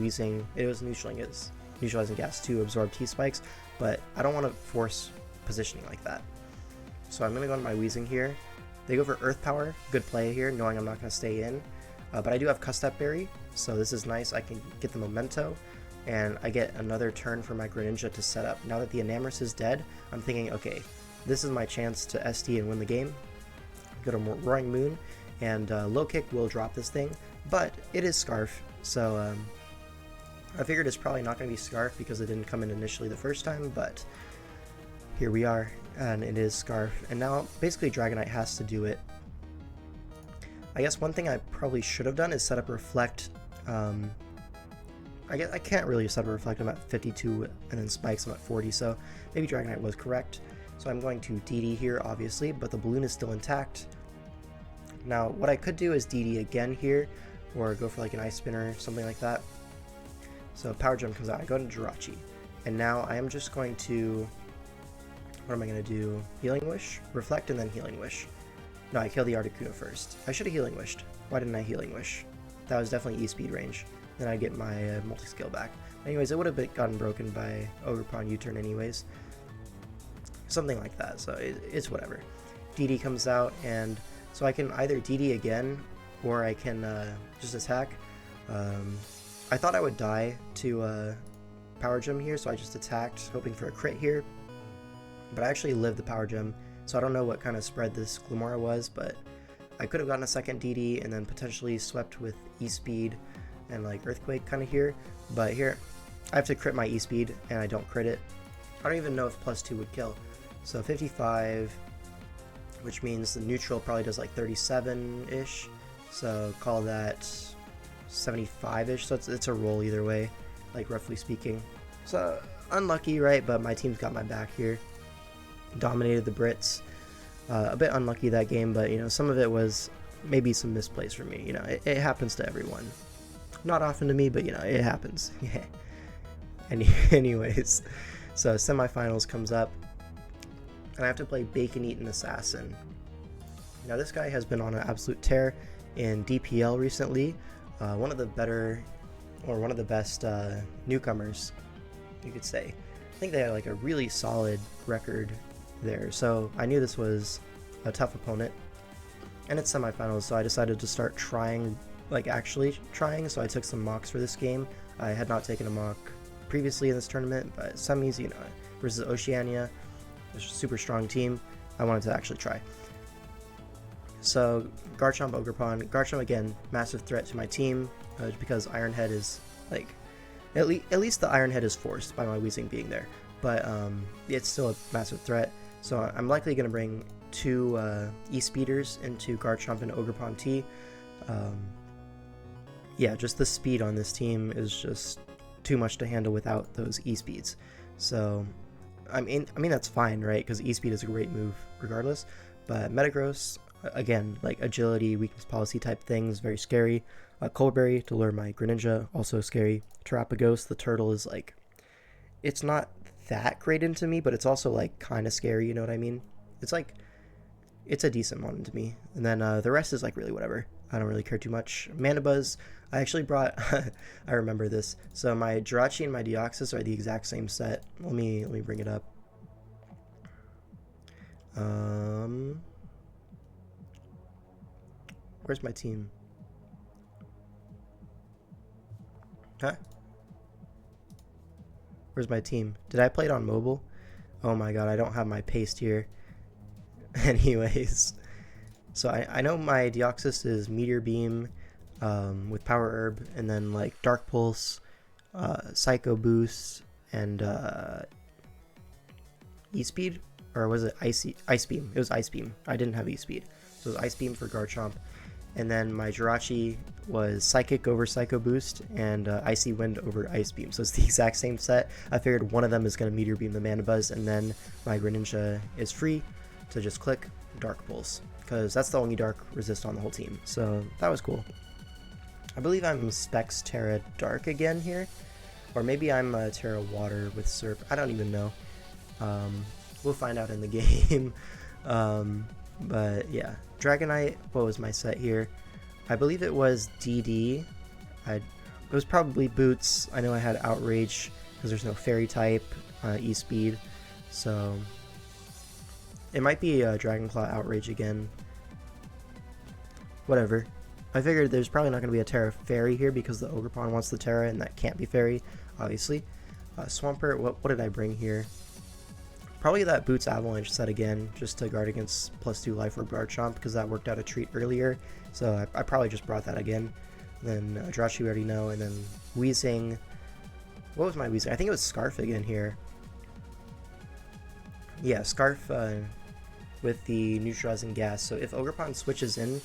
Weezing. It was neutralizing gas to absorb T-Spikes, but I don't want to force positioning like that. So I'm going to go into my Weezing here. They go for Earth Power, good play here, knowing I'm not going to stay in. But I do have Custap Berry, so this is nice. I can get the Memento, and I get another turn for my Greninja to set up. Now that the Enamorous is dead, I'm thinking, okay, this is my chance to SD and win the game. Go to Roaring Moon, and Low Kick will drop this thing, but it is Scarf, so I figured it's probably not going to be Scarf because it didn't come in initially the first time, but here we are, and it is Scarf. And now basically Dragonite has to do it. I guess one thing I probably should have done is set up Reflect. I guess I can't really set up Reflect. I'm at 52, and then Spikes I'm at 40, so maybe Dragonite was correct. So I'm going to DD here, obviously, but the Balloon is still intact. Now, what I could do is DD again here, or go for like an Ice Spinner, something like that. So Power Gem comes out, I go to Jirachi, and now I am just going to, what am I going to do? Healing Wish, Reflect, and then Healing Wish. No, I kill the Articuno first. I should have Healing Wished. Why didn't I Healing Wish? That was definitely E-Speed range. Then I get my multi-skill back. Anyways, it would have gotten broken by Ogerpon U-turn anyways. Something like that, so it's whatever. DD comes out, and so I can either DD again, or I can just attack. I thought I would die to Power Gem here, so I just attacked, hoping for a crit here. But I actually lived the Power Gem, so I don't know what kind of spread this Glimmora was, but I could have gotten a second DD and then potentially swept with E-Speed and like Earthquake kind of here. But here, I have to crit my E-Speed, and I don't crit it. I don't even know if +2 would kill. So 55, which means the neutral probably does like 37-ish. So call that 75-ish. So it's a roll either way, like roughly speaking. So unlucky, right? But my team's got my back here. Dominated the Brits. A bit unlucky that game, but you know, some of it was maybe some misplays for me. You know, it happens to everyone. Not often to me, but you know, it happens. Yeah. Anyways, so semifinals comes up, and I have to play Bacon Eaten Assassin. Now this guy has been on an absolute tear in DPL recently. One of the better, or one of the best newcomers, you could say. I think they had like a really solid record there, so I knew this was a tough opponent, and it's semifinals, so I decided to start trying, like actually trying. So I took some mocks for this game. I had not taken a mock previously in this tournament, but semis, you know, versus Oceania, a super strong team, I wanted to actually try. So Garchomp, Ogerpon. Garchomp again, massive threat to my team, because Iron Head is like, at least the Iron Head is forced by my Weezing being there, but it's still a massive threat. So I'm likely going to bring two E-Speeders into Garchomp and Ogerpon T. Yeah, just the speed on this team is just too much to handle without those E-Speeds. So I mean that's fine, right? Because E-Speed is a great move regardless. But Metagross, again, like agility, weakness policy type things, very scary. Coldberry to lure my Greninja, also scary. Terapagos, the turtle, is like, it's not that great into me, but it's also like kind of scary, you know what I mean? It's like, it's a decent one to me. And then the rest is like really whatever. I don't really care too much. Mandibuzz, I actually brought, I remember this. So my Jirachi and my Deoxys are the exact same set. Let me bring it up. Where's my team? Huh? Where's my team? Did I play it on mobile? Oh my god, I don't have my paste here. Anyways, so I know my Deoxys is Meteor Beam with Power Herb, and then like Dark Pulse, Psycho Boost, and E-Speed? Or was it Ice Beam? It was Ice Beam. I didn't have E-Speed. So it was Ice Beam for Garchomp. And then my Jirachi was Psychic over Psycho Boost and Icy Wind over Ice Beam. So it's the exact same set. I figured one of them is going to Meteor Beam the Manabuzz, and then my Greninja is free to just click Dark Pulse, because that's the only Dark resist on the whole team. So that was cool. I believe I'm Specs Terra Dark again here. Or maybe I'm Terra Water with Surf. I don't even know. We'll find out in the game. But yeah, Dragonite, what was my set here? I believe it was DD. It was probably Boots. I know I had Outrage because there's no Fairy type, E-Speed. So it might be Dragonclaw Outrage again. Whatever. I figured there's probably not going to be a Terra Fairy here because the Ogerpon wants the Terra, and that can't be Fairy, obviously. Swampert, what did I bring here? Probably that Boots Avalanche set again, just to guard against +2 Life Orb Garchomp, because that worked out a treat earlier. So I probably just brought that again. Then Jirachi we already know, and then Weezing. What was my Weezing? I think it was Scarf again here. Yeah, Scarf with the neutralizing gas. So if Ogerpon switches in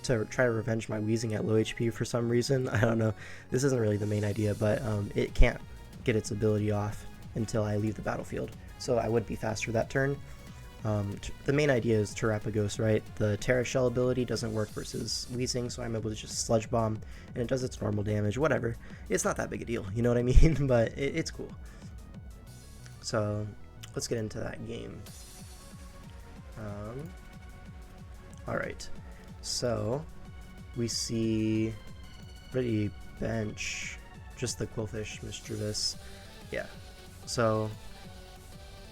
to try to revenge my Weezing at low HP for some reason, I don't know. This isn't really the main idea, but it can't get its ability off until I leave the battlefield. So I would be faster that turn. The main idea is Terrapagos, right? The Terra Shell ability doesn't work versus Weezing, so I'm able to just Sludge Bomb, and it does its normal damage, whatever. It's not that big a deal, you know what I mean? But it's cool. So let's get into that game. Alright, so we see ready bench, just the Quillfish, Mischievous. Yeah, so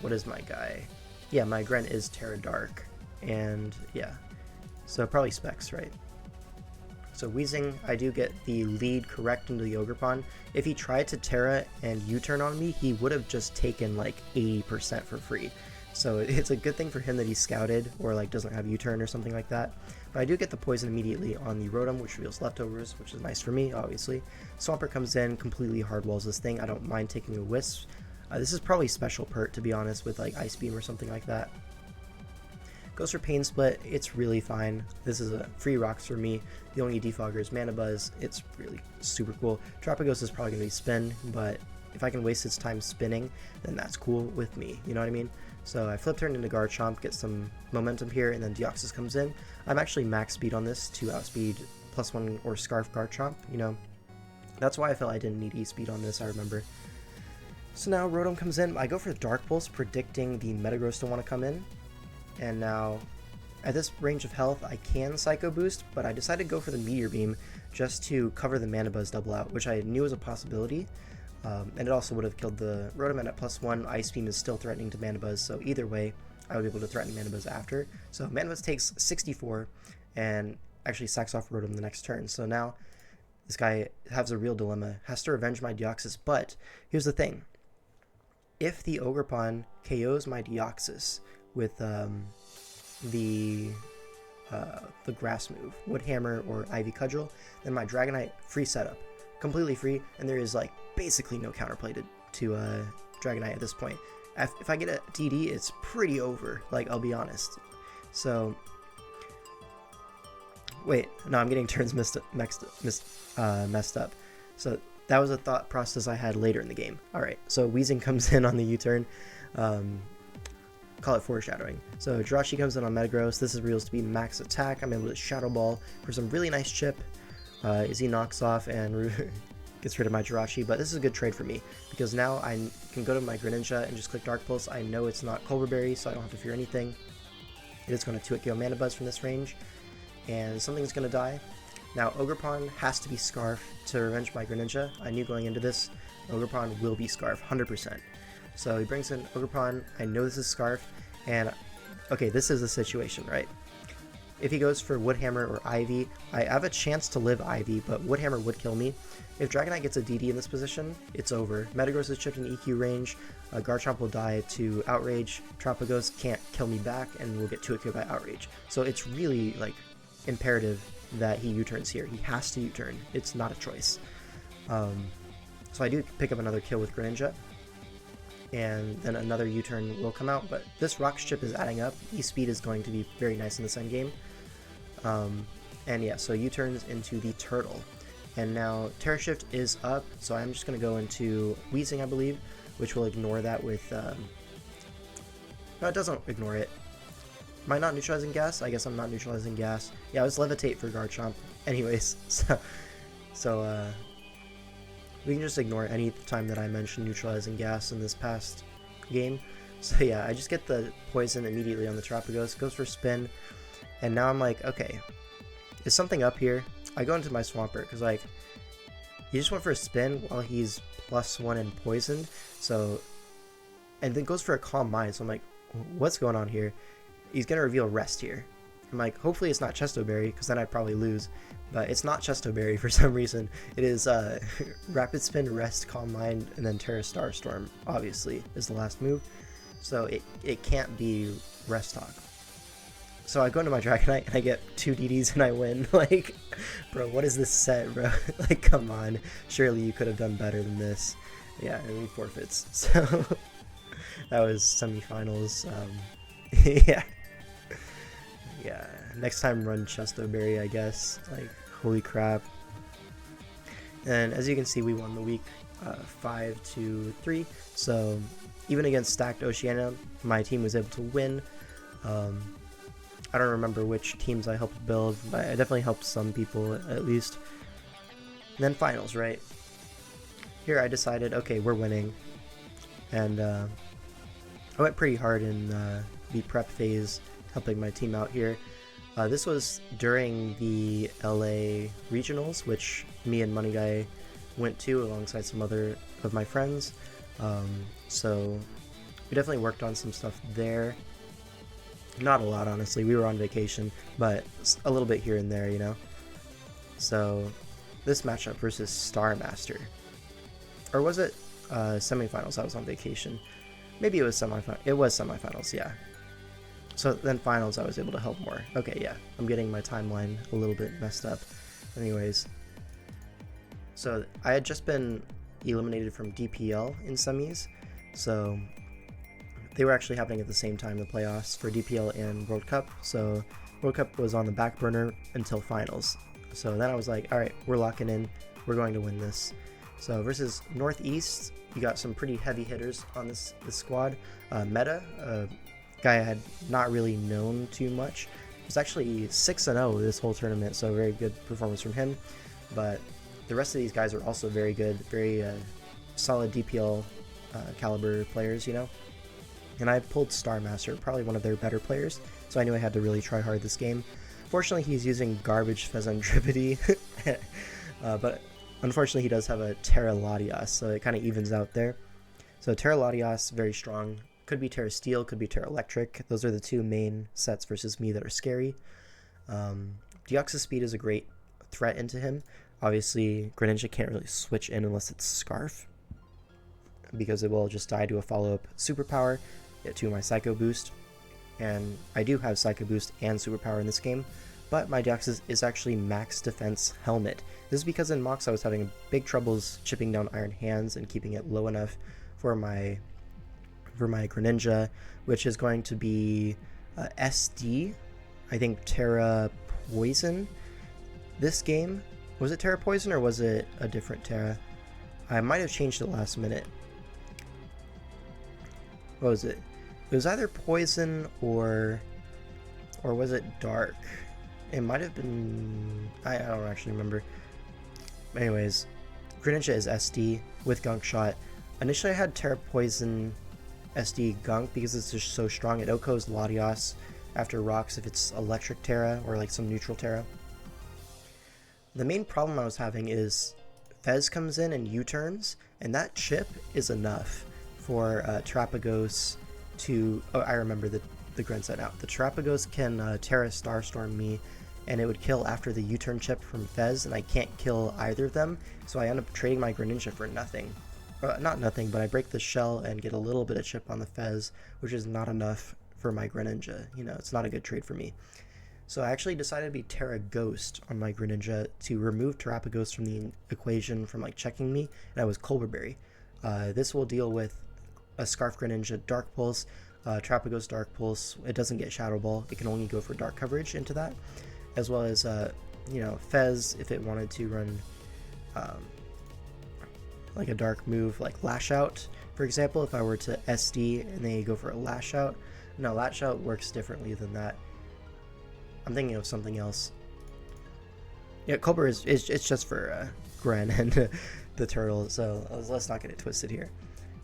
what is my guy? Yeah, my Gren is Terra Dark, and yeah, so probably Specs, right? So Weezing, I do get the lead correct into the Ogerpon. If he tried to Terra and U-turn on me, he would have just taken like 80% for free. So it's a good thing for him that he's scouted or like doesn't have U-turn or something like that. But I do get the poison immediately on the Rotom, which reveals leftovers, which is nice for me, obviously. Swampert comes in, completely hardwalls this thing. I don't mind taking a Wisp. This is probably special pert, to be honest, with like Ice Beam or something like that. Goes for Pain Split, it's really fine. This is a free rocks for me. The only defogger is Manabuzz. It's really super cool. Terrapagos is probably going to be spin, but if I can waste its time spinning, then that's cool with me, you know what I mean? So I flip turn into Garchomp, get some momentum here, and then Deoxys comes in. I'm actually max speed on this to outspeed +1 or Scarf Garchomp, you know. That's why I felt I didn't need E-Speed on this, I remember. So now Rotom comes in. I go for the Dark Pulse, predicting the Metagross to want to come in. And now, at this range of health, I can Psycho Boost, but I decided to go for the Meteor Beam just to cover the Manabuzz double out, which I knew was a possibility. And it also would have killed the Rotom, and at +1, Ice Beam is still threatening to Manabuzz, so either way, I would be able to threaten Manabuzz after. So Manabuzz takes 64, and actually sacks off Rotom the next turn. So now, this guy has a real dilemma, has to revenge my Deoxys, but here's the thing. If the Ogerpon KOs my Deoxys with the grass move, Wood Hammer or Ivy Cudgel, then my Dragonite free setup, completely free, and there is like basically no counterplay to Dragonite at this point. If I get a DD, it's pretty over, like, I'll be honest. So wait, no, I'm getting turns messed up. So that was a thought process I had later in the game. Alright, so Weezing comes in on the U-turn. Call it foreshadowing. So Jirachi comes in on Metagross. This is reveals to be max attack. I'm able to Shadow Ball for some really nice chip. Izzy knocks off and gets rid of my Jirachi, but this is a good trade for me because now I can go to my Greninja and just click Dark Pulse. I know it's not Culver Berry, so I don't have to fear anything. It is going to 2-hit KO Manabuzz from this range, and something's going to die. Now, Ogerpon has to be Scarf to revenge my Greninja. I knew going into this, Ogerpon will be Scarf, 100%. So he brings in Ogerpon. I know this is Scarf, and okay, this is the situation, right? if he goes for Woodhammer or Ivy, I have a chance to live Ivy, but Woodhammer would kill me. If Dragonite gets a DD in this position, it's over. Metagross is chipped in EQ range, Garchomp will die to Outrage, Trapagos can't kill me back, and we'll get 2-KO by Outrage. So it's really like imperative that he U-turns here. He has to U-turn. It's not a choice. So I do pick up another kill with Greninja, and then another U-turn will come out, but this Rock Chip is adding up. E-Speed is going to be very nice in this endgame. And yeah, so U-turns into the Turtle. And now Terra Shift is up, so I'm just going to go into Wheezing, I believe, which will ignore that with... no, it doesn't ignore it. Am I not neutralizing gas? I guess I'm not neutralizing gas. Yeah, it was Levitate for Garchomp. Anyways, so we can just ignore any time that I mentioned neutralizing gas in this past game. So yeah, I just get the Poison immediately on the Trapagos, goes for Spin, and now I'm like, okay, is something up here? I go into my Swampert, because like, he just went for a Spin while he's +1 and poisoned, so, and then goes for a Calm Mind, so I'm like, what's going on here? He's going to reveal Rest here. I'm like, hopefully it's not Chesto Berry, because then I'd probably lose, but it's not Chesto Berry for some reason. It is Rapid Spin, Rest, Calm Mind, and then Terra Starstorm, obviously, is the last move, so it can't be Rest Talk. So I go into my Dragonite and I get 2 DDs and I win. Like, bro, what is this set, bro? Like, come on. Surely you could have done better than this. Yeah, and he forfeits. So that was semifinals. Yeah. Yeah. Next time run Chesto Berry, I guess. Like, holy crap. And as you can see, we won the week 5-3. So even against stacked Oceania, my team was able to win. I don't remember which teams I helped build, but I definitely helped some people at least. And then finals, right? Here I decided, okay, we're winning. And I went pretty hard in the prep phase, helping my team out here. This was during the LA regionals, which me and Money Guy went to alongside some other of my friends. So we definitely worked on some stuff there. Not a lot, honestly. We were on vacation, but a little bit here and there, you know? So, this matchup versus Star Master. Or was it semifinals? I was on vacation. Maybe it was semifinals. It was semifinals, yeah. So, then finals, I was able to help more. Okay, yeah. I'm getting my timeline a little bit messed up. Anyways. So, I had just been eliminated from DPL in semis. So... they were actually happening at the same time, the playoffs for DPL and World Cup. So World Cup was on the back burner until finals. So then I was like, all right, we're locking in. We're going to win this. So versus Northeast, you got some pretty heavy hitters on this squad. Meta, a guy I had not really known too much. He was actually 6-0 this whole tournament, so very good performance from him. But the rest of these guys are also very good, very solid DPL caliber players, you know. And I pulled Star Master, probably one of their better players, so I knew I had to really try hard this game. Fortunately, he's using garbage Pheasantipity, but unfortunately he does have a Terra Latias, so it kind of evens out there. So Terra Latias, very strong. Could be Terra Steel, could be Terra Electric. Those are the two main sets versus me that are scary. Deoxys Speed is a great threat into him. Obviously, Greninja can't really switch in unless it's Scarf, because it will just die to a follow-up superpower, get to my Psycho Boost, and I do have Psycho Boost and superpower in this game, but my Deoxys is actually max defense helmet. This is because in Mox I was having big troubles chipping down Iron Hands and keeping it low enough for my Greninja, which is going to be SD, I think Terra Poison. This game, was it Terra Poison or was it a different Terra? I might have changed it last minute. What was it? It was either Poison or was it Dark? It might have been... I don't actually remember. Anyways, Greninja is SD with Gunk Shot. Initially I had Terra Poison SD Gunk because it's just so strong. It OHKOs Latias after rocks if it's Electric Terra or like some neutral Terra. The main problem I was having is Fez comes in and U-turns, and that chip is enough for Trapagos to... Oh, I remember the Gren set out. The Terrapagos can Terra Starstorm me, and it would kill after the U-turn chip from Fez, and I can't kill either of them, so I end up trading my Greninja for nothing. Not nothing, but I break the shell and get a little bit of chip on the Fez, which is not enough for my Greninja. You know, it's not a good trade for me. So I actually decided to be Terra Ghost on my Greninja to remove Terrapagos from the equation from like checking me, and I was Colbur Berry. This will deal with a Scarf Greninja Dark Pulse, Terrapagos Dark Pulse. It doesn't get Shadow Ball, it can only go for dark coverage into that, as well as you know, Fez if it wanted to run like a dark move like Lash Out, for example. If I were to SD and they go for a Lash Out, no, Lash Out works differently than that. I'm thinking of something else. Yeah, Colbur it's just for Gren and the turtle, so let's not get it twisted here.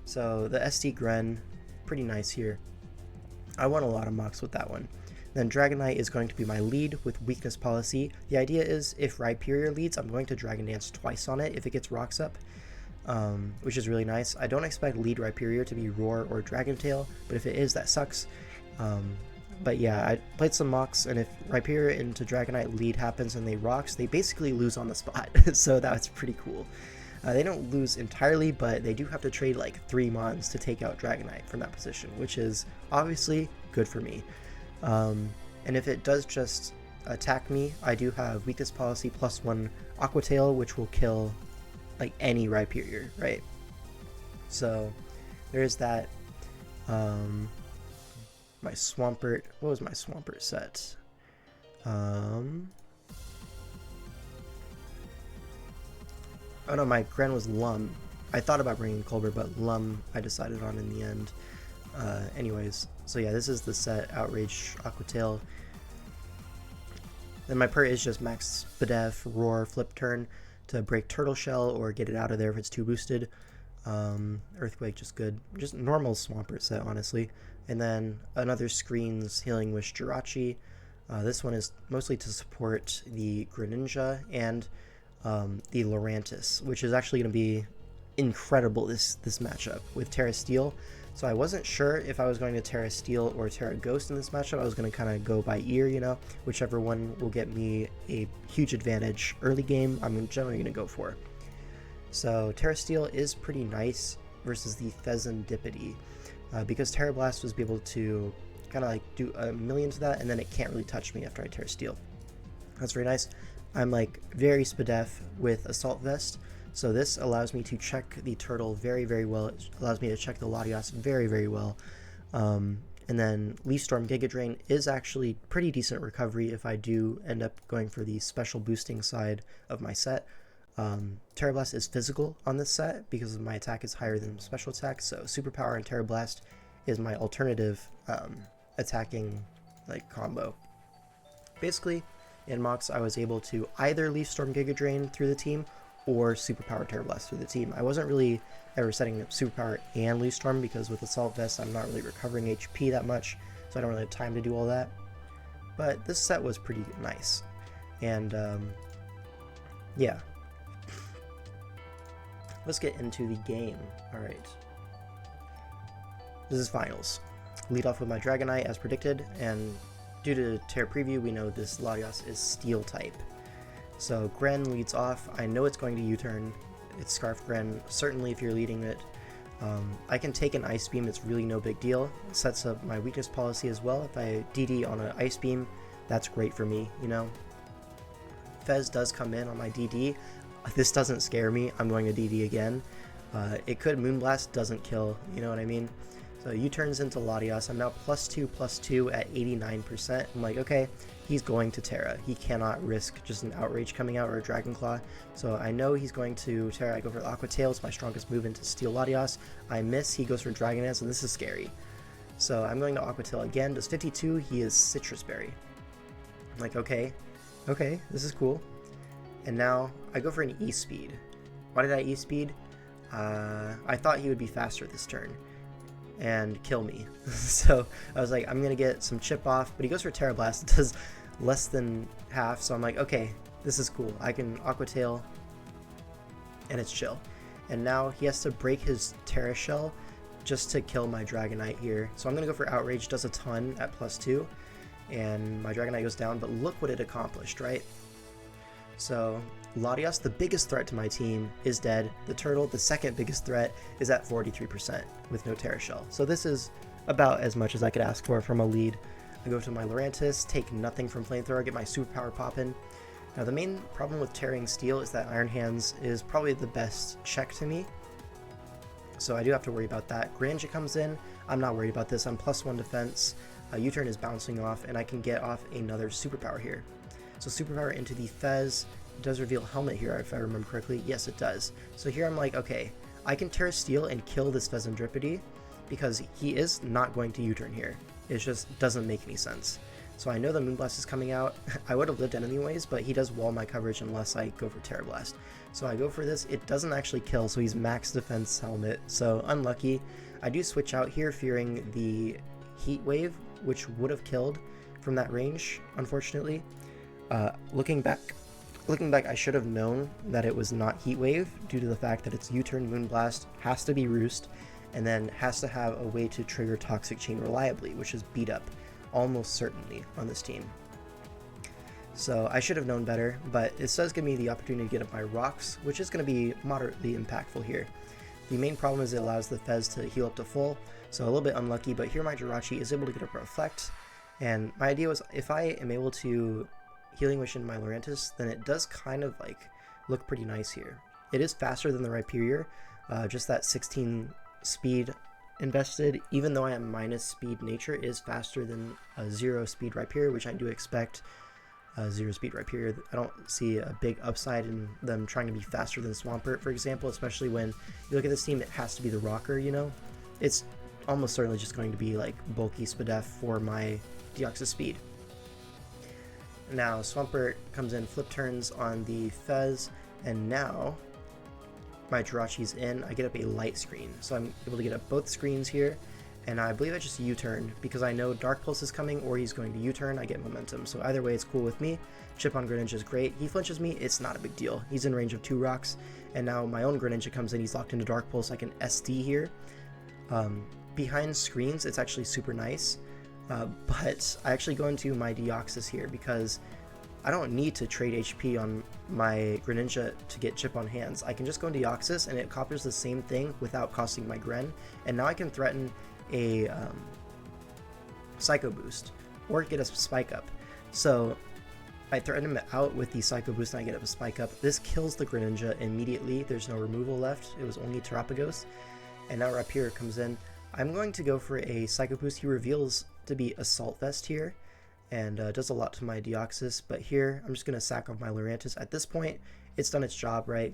So the SD Gren, pretty nice here. I won a lot of mocks with that one. Then Dragonite is going to be my lead with Weakness Policy. The idea is if Rhyperior leads, I'm going to Dragon Dance twice on it if it gets Rocks up, which is really nice. I don't expect lead Rhyperior to be Roar or Dragon Tail, but if it is, that sucks. But yeah, I played some mocks, and if Rhyperior into Dragonite lead happens and they Rocks, they basically lose on the spot, so that's pretty cool. They don't lose entirely, but they do have to trade like 3 Mons to take out Dragonite from that position, which is obviously good for me. And if it does just attack me, I do have Weakness Policy +1 Aqua Tail, which will kill like any Rhyperior, right? So there's that. My Swampert, what was my Swampert set? Oh no, my Gren was Lum. I thought about bringing Colbur, but Lum I decided on in the end. Anyways, so yeah, this is the set, Outrage, Aqua Tail. Then my per is just Max Spadef, Roar, Flip Turn to break Turtle Shell or get it out of there if it's too boosted. Earthquake, just good. Just normal Swampert set, honestly. And then another Screens Healing Wish Jirachi. This one is mostly to support the Greninja and the Lurantis, which is actually going to be incredible this matchup with Terra Steel. So I wasn't sure if I was going to Terra Steel or Terra Ghost in this matchup. I was going to kind of go by ear, you know, whichever one will get me a huge advantage early game, I'm generally going to go for. So Terra Steel is pretty nice versus the Pheasantipity, because Terra Blast was able to kind of like do a million to that, and then it can't really touch me after I Terra Steel. That's very nice. I'm like very Spadef with Assault Vest, so this allows me to check the turtle very, very well. It allows me to check the Latias very, very well. And then Leaf Storm Giga Drain is actually pretty decent recovery if I do end up going for the special boosting side of my set. Terra Blast is physical on this set because my attack is higher than special attack, so Superpower and Terra Blast is my alternative attacking like combo. Basically, in mocks I was able to either Leaf Storm Giga Drain through the team or Superpower Terra Blast through the team. I wasn't really ever setting up Superpower and Leaf Storm because with Assault Vest I'm not really recovering HP that much, so I don't really have time to do all that. But this set was pretty nice, and yeah. Let's get into the game. Alright. This is finals. Lead off with my Dragonite as predicted, and due to Terra Preview, we know this Latias is Steel type. So Gren leads off. I know it's going to U-turn. It's Scarf Gren, certainly if you're leading it. I can take an Ice Beam, it's really no big deal. It sets up my Weakness Policy as well. If I DD on an Ice Beam, that's great for me, you know. Fez does come in on my DD. This doesn't scare me. I'm going to DD again. It could Moonblast, doesn't kill, you know what I mean? So U-turns into Latias. I'm now +2/+2 at 89%. I'm like, okay, he's going to Terra. He cannot risk just an Outrage coming out or a Dragon Claw. So I know he's going to Terra. I go for Aqua Tail. It's my strongest move into Steel Latias. I miss. He goes for Dragon Dance, and this is scary. So I'm going to Aqua Tail again. Does 52. He is Citrus Berry. I'm like, okay, this is cool. And now I go for an E-Speed. Why did I E-Speed? I thought he would be faster this turn and kill me. So I was like, I'm going to get some chip off, but he goes for Terra Blast. It does less than half, so I'm like, okay, this is cool. I can Aqua Tail, and it's chill. And now he has to break his Terra Shell just to kill my Dragonite here. So I'm going to go for Outrage, does a ton at +2, and my Dragonite goes down, but look what it accomplished, right? So Latios, the biggest threat to my team, is dead. The Turtle, the second biggest threat, is at 43% with no Terra Shell. So this is about as much as I could ask for from a lead. I go to my Lurantis, take nothing from Flamethrower, get my superpower poppin'. Now the main problem with Tearing Steel is that Iron Hands is probably the best check to me, so I do have to worry about that. Greninja comes in, I'm not worried about this, I'm +1 defense, U-turn is bouncing off, and I can get off another superpower here. So superpower into the Fez, it does reveal Helmet here if I remember correctly, yes it does. So here I'm like, okay, I can Terra Steel and kill this Fezandripede, because he is not going to U-turn here. It just doesn't make any sense. So I know the Moonblast is coming out. I would have lived anyways, but he does wall my coverage unless I go for Terra Blast. So I go for this. It doesn't actually kill, so he's max defense helmet. So unlucky. I do switch out here, fearing the Heat Wave, which would have killed from that range, unfortunately. Looking back, I should have known that it was not Heat Wave due to the fact that it's U-turn Moonblast, has to be Roost, and then has to have a way to trigger Toxic Chain reliably, which is beat up almost certainly on this team. So I should have known better, but this does give me the opportunity to get up my rocks, which is going to be moderately impactful here. The main problem is it allows the Fez to heal up to full, so a little bit unlucky, but here my Jirachi is able to get up Reflect, and my idea was if I am able to Healing Wish in my Lurantis, then it does kind of like look pretty nice here. It is faster than the Rhyperior, just that 16 speed invested, even though I am minus speed nature, is faster than a 0 speed Rhyperior, which I do expect. 0 speed Rhyperior, I don't see a big upside in them trying to be faster than Swampert, for example, especially when you look at this team, it has to be the rocker, you know? It's almost certainly just going to be like bulky Spadef for my Deoxys speed. Now Swampert comes in, flip turns on the Fez, and now my Jirachi's in, I get up a light screen. So I'm able to get up both screens here, and I believe I just U-turn because I know Dark Pulse is coming or he's going to U-turn, I get momentum. So either way, it's cool with me. Chip on Greninja is great. He flinches me, it's not a big deal. He's in range of 2 rocks, and now my own Greninja comes in, he's locked into Dark Pulse, I can SD here. Behind screens, it's actually super nice, but I actually go into my Deoxys here because I don't need to trade HP on my Greninja to get Chip on hands. I can just go into Deoxys and it copies the same thing without costing my Gren, and now I can threaten a Psycho Boost or get a Spike Up. So I threaten him out with the Psycho Boost and I get up a Spike Up. This kills the Greninja immediately. There's no removal left. It was only Terapagos. And now Rhyperior comes in. I'm going to go for a Psycho Boost. He reveals to be Assault Vest here, and does a lot to my Deoxys, but here I'm just going to sack off my Lurantis. At this point, it's done its job, right?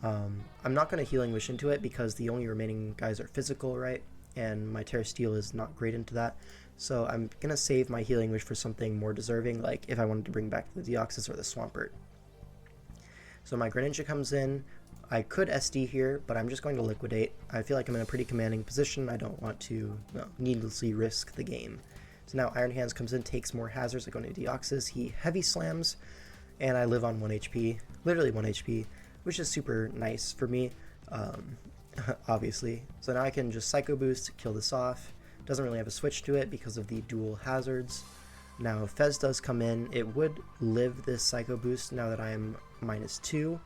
I'm not going to Healing Wish into it because the only remaining guys are physical, right? And my Terra Steel is not great into that. So I'm going to save my Healing Wish for something more deserving, like if I wanted to bring back the Deoxys or the Swampert. So my Greninja comes in. I could SD here, but I'm just going to Liquidate. I feel like I'm in a pretty commanding position. I don't want to needlessly risk the game. So now Iron Hands comes in, takes more hazards. I go into Deoxys, he Heavy Slams, and I live on 1 HP, literally 1 HP, which is super nice for me, obviously. So now I can just Psycho Boost, kill this off. Doesn't really have a switch to it because of the dual hazards. Now if Fez does come in, it would live this Psycho Boost now that I am -2.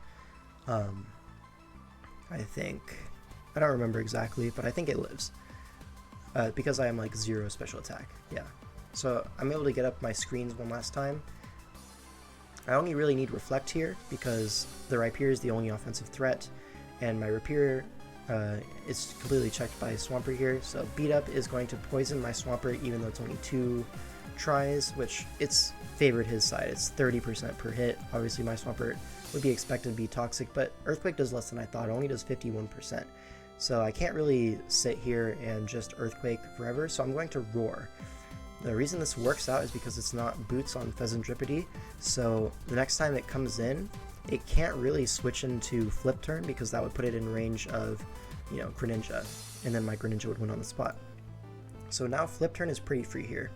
I think, I don't remember exactly, but I think it lives. Because I am like 0 special attack, yeah. So I'm able to get up my screens one last time. I only really need Reflect here because the Rhyperior is the only offensive threat, and my Rhyperior is completely checked by Swampert here, so Beat Up is going to poison my Swampert even though it's only 2 tries, which it's favored his side. It's 30% per hit. Obviously my Swampert would be expected to be toxic, but Earthquake does less than I thought. It only does 51%. So I can't really sit here and just Earthquake forever, so I'm going to Roar. The reason this works out is because it's not Boots on Fezandripede, so the next time it comes in, it can't really switch into Flip Turn because that would put it in range of, you know, Greninja, and then my Greninja would win on the spot. So now Flip Turn is pretty free here.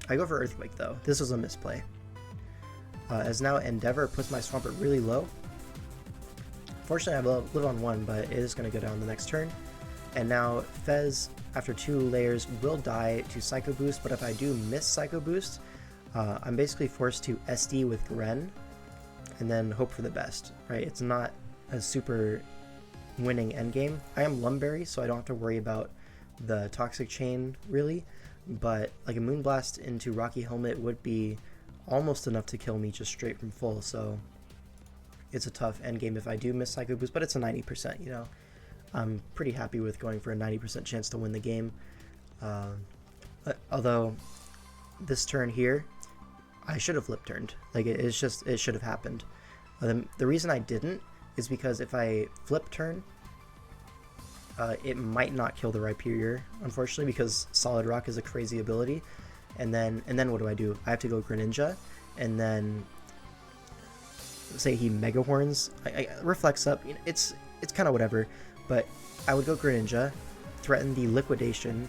I go for Earthquake though. This was a misplay. As now Endeavor puts my Swampert really low. Fortunately, I live on 1, but it is going to go down the next turn. And now Fez, after 2 layers, will die to Psycho Boost, but if I do miss Psycho Boost, I'm basically forced to SD with Gren, and then hope for the best, right? It's not a super winning endgame. I am Lumberry, so I don't have to worry about the Toxic Chain, really, but like a Moonblast into Rocky Helmet would be almost enough to kill me just straight from full, so it's a tough endgame if I do miss Psycho Boost, but it's a 90%, you know? I'm pretty happy with going for a 90% chance to win the game. Although, this turn here, I should have lip turned. Like, it should have happened. The reason I didn't is because if I flip turn, it might not kill the Rhyperior, unfortunately, because Solid Rock is a crazy ability. And then what do? I have to go Greninja, and then say he Mega Horns. I reflects up. You know, it's kind of whatever. But I would go Greninja, threaten the Liquidation.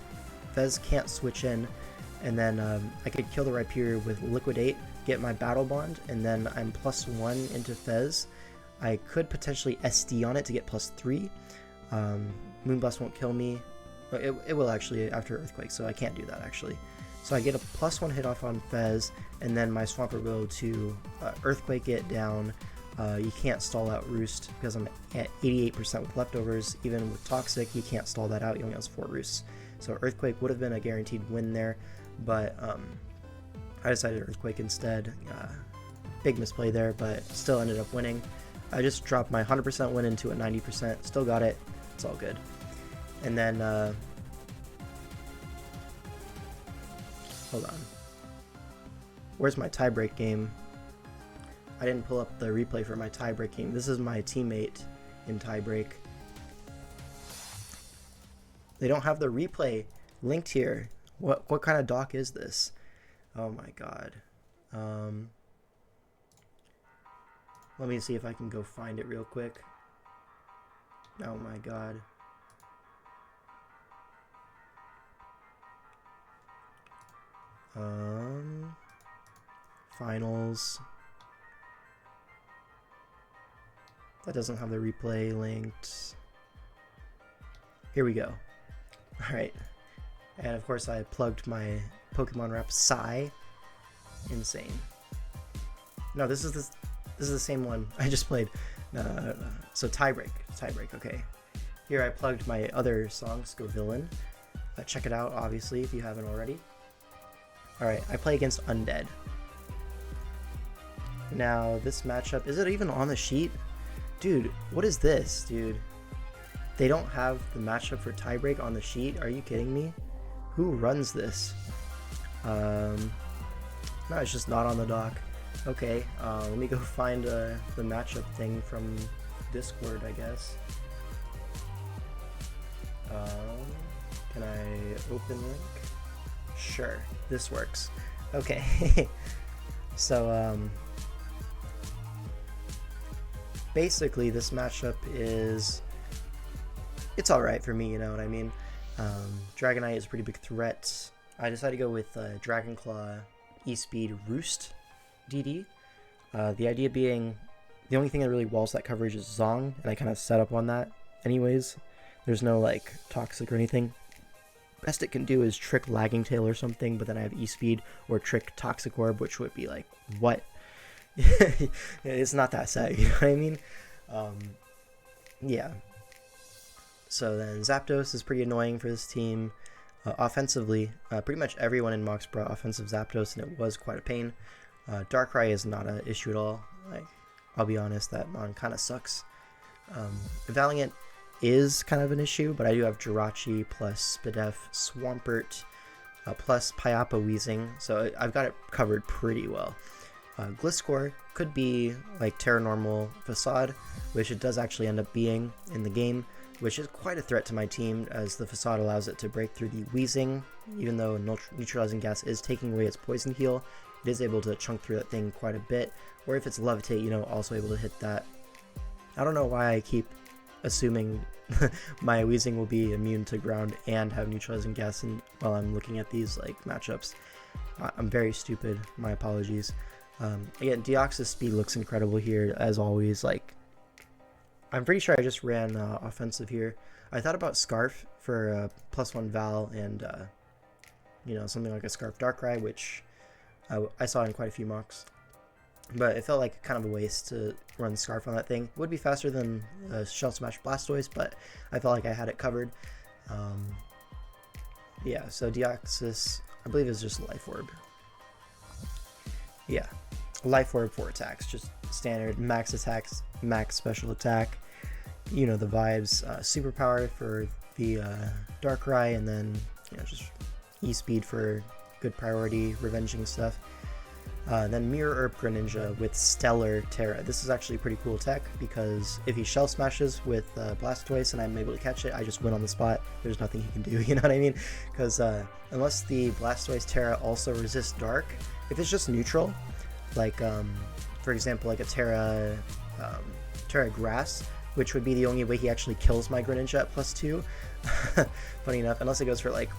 Fez can't switch in, and then I could kill the Rhyperior with Liquidate, get my Battle Bond, and then I'm +1 into Fez. I could potentially SD on it to get +3. Moonblast won't kill me. It will actually after Earthquake, so I can't do that actually. So I get a +1 hit off on Fez, and then my Swampert will to Earthquake it down. You can't stall out Roost because I'm at 88% with leftovers. Even with Toxic, you can't stall that out. He only has 4 Roosts. So Earthquake would have been a guaranteed win there, but I decided Earthquake instead. Big misplay there, but still ended up winning. I just dropped my 100% win into a 90%. Still got it. It's all good. And then, hold on. Where's my tiebreak game? I didn't pull up the replay for my tiebreak game. This is my teammate in tiebreak. They don't have the replay linked here. What kind of doc is this? Oh my god. Let me see if I can go find it real quick. Oh my god. Finals. That doesn't have the replay linked. Here we go. Alright. And of course I plugged my Pokemon Rap Psy. Insane. No, this is the same one I just played. No. So tiebreak, okay. Here I plugged my other song, Scovillain. Check it out, obviously, if you haven't already. Alright, I play against Undead. Now, this matchup, is it even on the sheet? Dude, what is this, dude? They don't have the matchup for tiebreak on the sheet? Are you kidding me? Who runs this? No, it's just not on the doc. Okay, let me go find the matchup thing from Discord, I guess. Can I open link? Sure, this works. Okay, so basically this matchup it's alright for me, you know what I mean? Dragonite is a pretty big threat. I decided to go with Dragonclaw E-Speed Roost DD. The idea being, the only thing that really walls that coverage is Zong, and I kind of set up on that anyways. There's no like Toxic or anything. Best it can do is trick Lagging Tail or something, but then I have E-Speed or trick Toxic Orb, which would be like, what? It's not that set, you know what I mean? Yeah. So then Zapdos is pretty annoying for this team. Offensively, pretty much everyone in Mox brought offensive Zapdos, and it was quite a pain. Darkrai is not an issue at all. Like, I'll be honest, that mon kind of sucks. Valiant is kind of an issue, but I do have Jirachi plus Spadef, Swampert, plus Pyappa Weezing, so I've got it covered pretty well. Gliscor could be like Terra Normal Facade, which it does actually end up being in the game, which is quite a threat to my team, as the Facade allows it to break through the Weezing. Even though Neutralizing Gas is taking away its Poison Heal, it is able to chunk through that thing quite a bit, or if it's Levitate, you know, also able to hit that. I don't know why I keep assuming my Weezing will be immune to ground and have Neutralizing Gas while I'm looking at these like matchups. I'm very stupid, my apologies. Again, Deoxys speed looks incredible here, as always. Like, I'm pretty sure I just ran offensive here. I thought about Scarf for +1 Val and something like a Scarf Darkrai, which I saw in quite a few mocks. But it felt like kind of a waste to run Scarf on that thing. It would be faster than Shell Smash Blastoise, but I felt like I had it covered. Yeah, so Deoxys, I believe, is just Life Orb. Yeah, Life Orb 4 attacks, just standard max attacks, max special attack. You know the vibes. Superpower for the Darkrai, and then just E-Speed for good priority, revenging stuff. Then Mirror Herb Greninja with Stellar Terra. This is actually a pretty cool tech because if he Shell Smashes with Blastoise and I'm able to catch it, I just win on the spot. There's nothing he can do, you know what I mean? Because unless the Blastoise Terra also resists Dark, if it's just neutral, like for example like a Terra Grass, which would be the only way he actually kills my Greninja at +2, funny enough, unless it goes for like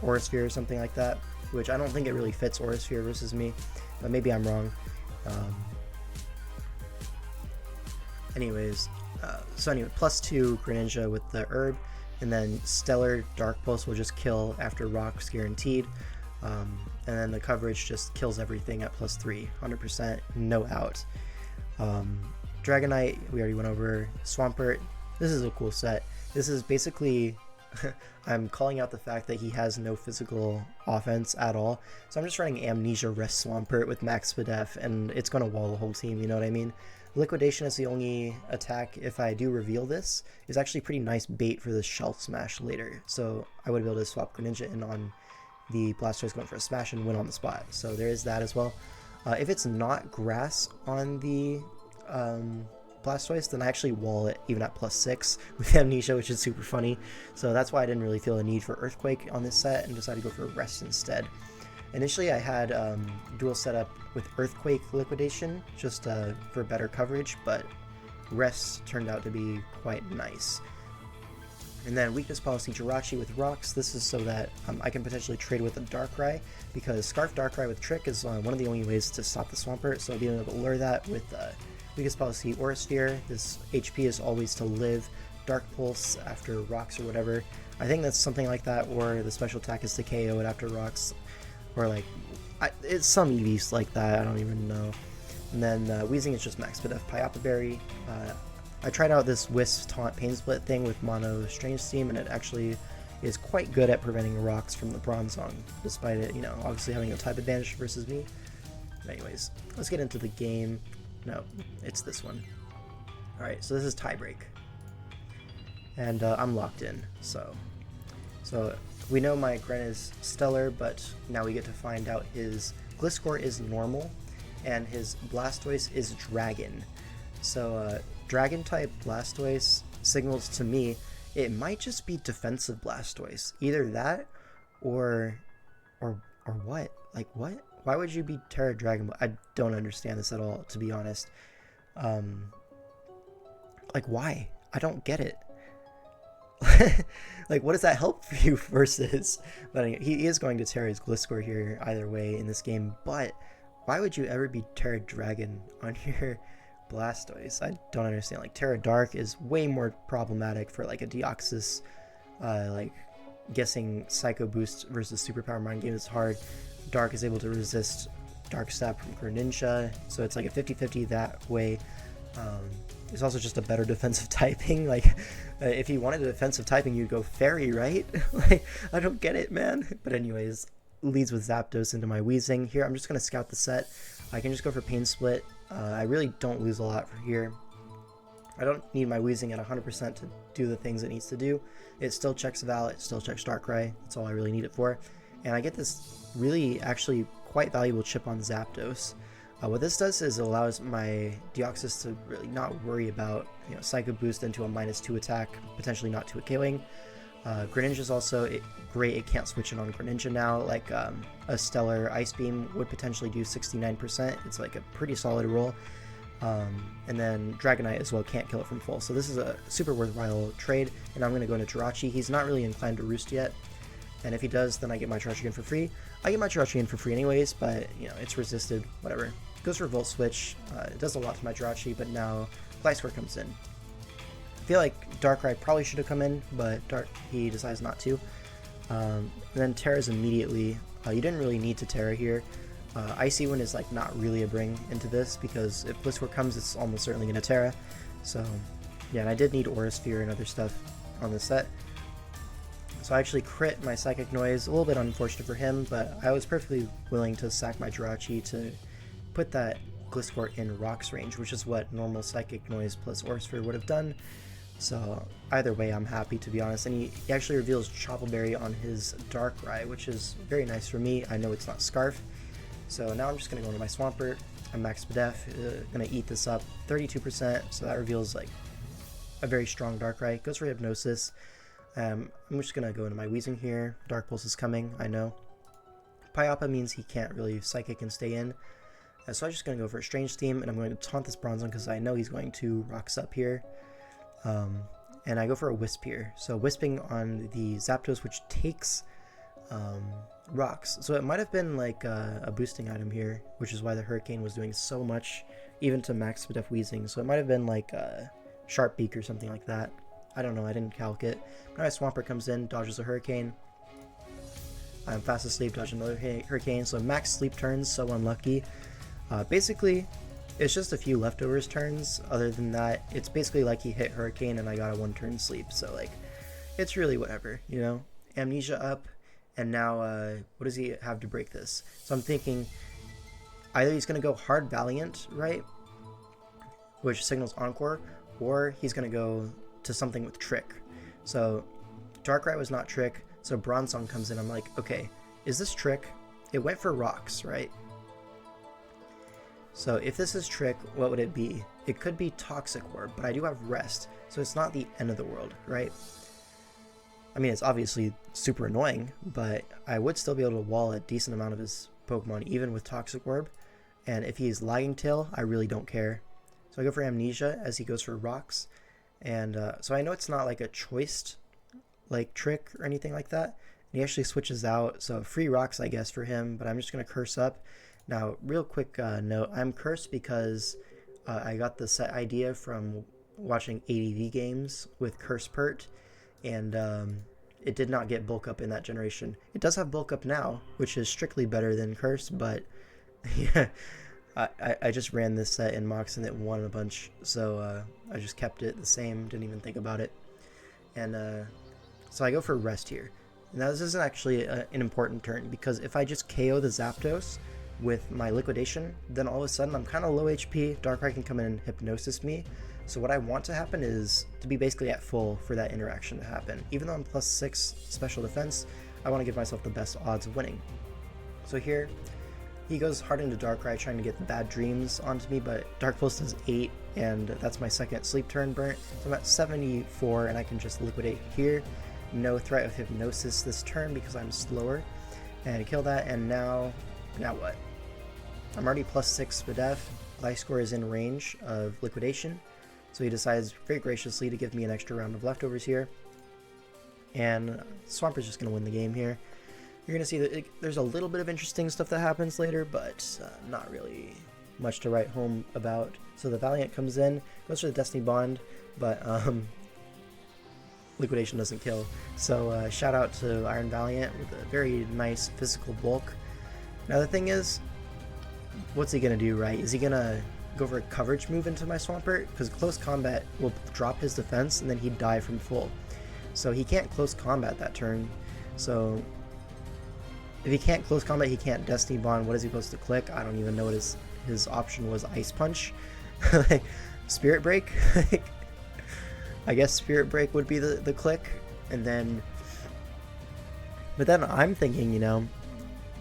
Aura Sphere or something like that, which I don't think it really fits Aura Sphere versus me, but maybe I'm wrong. Anyways, so anyway, +2 Greninja with the herb, and then Stellar Dark Pulse will just kill after Rocks guaranteed, and then the coverage just kills everything at +3, 100%, no out. Dragonite, we already went over. Swampert, this is a cool set. This is basically I'm calling out the fact that he has no physical offense at all, so I'm just running Amnesia Rest Swampert with Max Spadef, and it's going to wall the whole team, you know what I mean? Liquidation is the only attack, if I do reveal this, is actually pretty nice bait for the Shell Smash later, so I would be able to swap Greninja in on the Blastoise going for a smash and win on the spot, so there is that as well. If it's not Grass on the Blastoise, then I actually wall it even at +6 with Amnesia, which is super funny. So that's why I didn't really feel a need for Earthquake on this set and decided to go for Rest instead. Initially I had dual setup with Earthquake Liquidation just for better coverage, but Rest turned out to be quite nice. And then Weakness Policy Jirachi with Rocks. This is so that I can potentially trade with a Darkrai, because Scarf Darkrai with Trick is one of the only ways to stop the Swampert, so being able to lure that with Weakest Policy Aura Sphere, this HP is always to live, Dark Pulse after Rocks or whatever. I think that's something like that, or the special attack is to KO it after Rocks, or like, it's some EVs like that, I don't even know. And then Weezing is just Max Spadef Pyapa Berry. I tried out this Wisp Taunt Pain Split thing with Mono Strange Steam, and it actually is quite good at preventing Rocks from the Bronzong, despite it, obviously having a type advantage versus me. But anyways, let's get into the game. No, it's this one. Alright, so this is tiebreak. And I'm locked in, so we know my Gren is Stellar, but now we get to find out his Gliscor is normal, and his Blastoise is Dragon. So Dragon type Blastoise signals to me it might just be defensive Blastoise. Either that or what? Like what? Why would you be Terra Dragon? I don't understand this at all, to be honest. Like, why? I don't get it. Like, what does that help for you versus... But anyway, he is going to Terra his Gliscor here either way in this game, but why would you ever be Terra Dragon on your Blastoise? I don't understand. Like, Terra Dark is way more problematic for, like, a Deoxys, like, guessing Psycho Boost versus Superpower Mind Game is hard. Dark is able to resist Dark Stab from Greninja, so it's like a 50-50 that way. It's also just a better defensive typing. Like, if you wanted a defensive typing, you'd go Fairy, right? Like, I don't get it, man. But anyways, leads with Zapdos into my Weezing. Here, I'm just going to scout the set. I can just go for Pain Split. I really don't lose a lot for here. I don't need my Weezing at 100% to do the things it needs to do. It still checks Val, it still checks Darkrai. That's all I really need it for. And I get this really, actually, quite valuable chip on Zapdos. What this does is it allows my Deoxys to really not worry about Psycho Boost into a -2 attack, potentially not to a KOing. Greninja is also great. It can't switch in on Greninja now. Like a Stellar Ice Beam would potentially do 69%. It's like a pretty solid roll. And then Dragonite as well can't kill it from full. So this is a super worthwhile trade. And I'm going to go into Jirachi. He's not really inclined to Roost yet. And if he does, then I get my Jirachi in for free. I get my Jirachi in for free anyways, but it's resisted, whatever. Goes for Volt Switch. It does a lot to my Jirachi, but now Gliscor comes in. I feel like Darkrai probably should have come in, but he decides not to. And then Terra's immediately. You didn't really need to Terra here. Icy Wind is like not really a bring into this, because if Gliscor comes, it's almost certainly going to Terra. So yeah, and I did need Aura Sphere and other stuff on this set. So I actually crit my Psychic Noise, a little bit unfortunate for him, but I was perfectly willing to sack my Jirachi to put that Gliscor in Rock's range, which is what normal Psychic Noise plus Aura Sphere would have done. So either way, I'm happy, to be honest. And he actually reveals Chople Berry on his Darkrai, which is very nice for me. I know it's not Scarf. So now I'm just going to go into my Swampert. I'm max Spadef, going to eat this up, 32%, so that reveals like a very strong Darkrai. Goes for Hypnosis. I'm just going to go into my Weezing here. Dark Pulse is coming, I know. Pyappa means he can't really Psychic and stay in. So I'm just going to go for a Strange Theme, and I'm going to taunt this Bronzong because I know he's going to Rocks Up here. And I go for a Wisp here. So Wisping on the Zapdos, which takes Rocks. So it might have been like a boosting item here, which is why the Hurricane was doing so much, even to max Spadef Weezing. So it might have been like a Sharp Beak or something like that. I don't know, I didn't calc it. Now my Swampert comes in, dodges a Hurricane. I'm fast asleep, dodge another Hurricane. So max sleep turns, so unlucky. Basically, it's just a few leftovers turns. Other than that, it's basically like he hit Hurricane and I got a 1-turn sleep. So like, it's really whatever, you know? Amnesia up, and now what does he have to break this? So I'm thinking either he's going to go hard Valiant, right? Which signals Encore, or he's going to go to something with Trick. So Darkrai was not Trick, so Bronzong comes in. I'm like, okay, is this Trick? It went for Rocks, right? So if this is Trick, what would it be? It could be Toxic Orb, but I do have Rest, so it's not the end of the world, right? I mean, it's obviously super annoying, but I would still be able to wall a decent amount of his Pokemon, even with Toxic Orb. And if he's Lagging Tail, I really don't care. So I go for Amnesia as he goes for Rocks. And so I know it's not like a choiced like Trick or anything like that. And he actually switches out, so free Rocks, I guess, for him, but I'm just going to Curse up. Now, real quick note, I'm cursed because I got the set idea from watching ADV games with Curse Pert, and it did not get Bulk Up in that generation. It does have Bulk Up now, which is strictly better than Curse, but yeah, I just ran this set in Mox and it won a bunch, so I just kept it the same, didn't even think about it. And so I go for Rest here. Now this isn't actually an important turn, because if I just KO the Zapdos with my Liquidation, then all of a sudden I'm kind of low HP, Darkrai can come in and Hypnosis me. So what I want to happen is to be basically at full for that interaction to happen. Even though I'm +6 special defense, I want to give myself the best odds of winning. So here, he goes hard into Darkrai trying to get the bad dreams onto me, but Dark Pulse does 8, and that's my second sleep turn burnt. So I'm at 74, and I can just Liquidate here. No threat of Hypnosis this turn because I'm slower. And kill that, and now what? I'm already +6 Spadef. Gliscor is in range of Liquidation, so he decides very graciously to give me an extra round of leftovers here. And Swampert's just going to win the game here. You're going to see that there's a little bit of interesting stuff that happens later, but not really much to write home about. So the Valiant comes in, goes for the Destiny Bond, but Liquidation doesn't kill. So shout out to Iron Valiant with a very nice physical bulk. Now the thing is, what's he going to do, right? Is he going to go for a coverage move into my Swampert? Because close combat will drop his defense and then he'd die from full. So he can't close combat that turn. So if he can't close combat, he can't Destiny Bond. What is he supposed to click? I don't even know what his option was. Ice Punch? Like, Spirit Break? I guess Spirit Break would be the click. And then, but then I'm thinking, you know,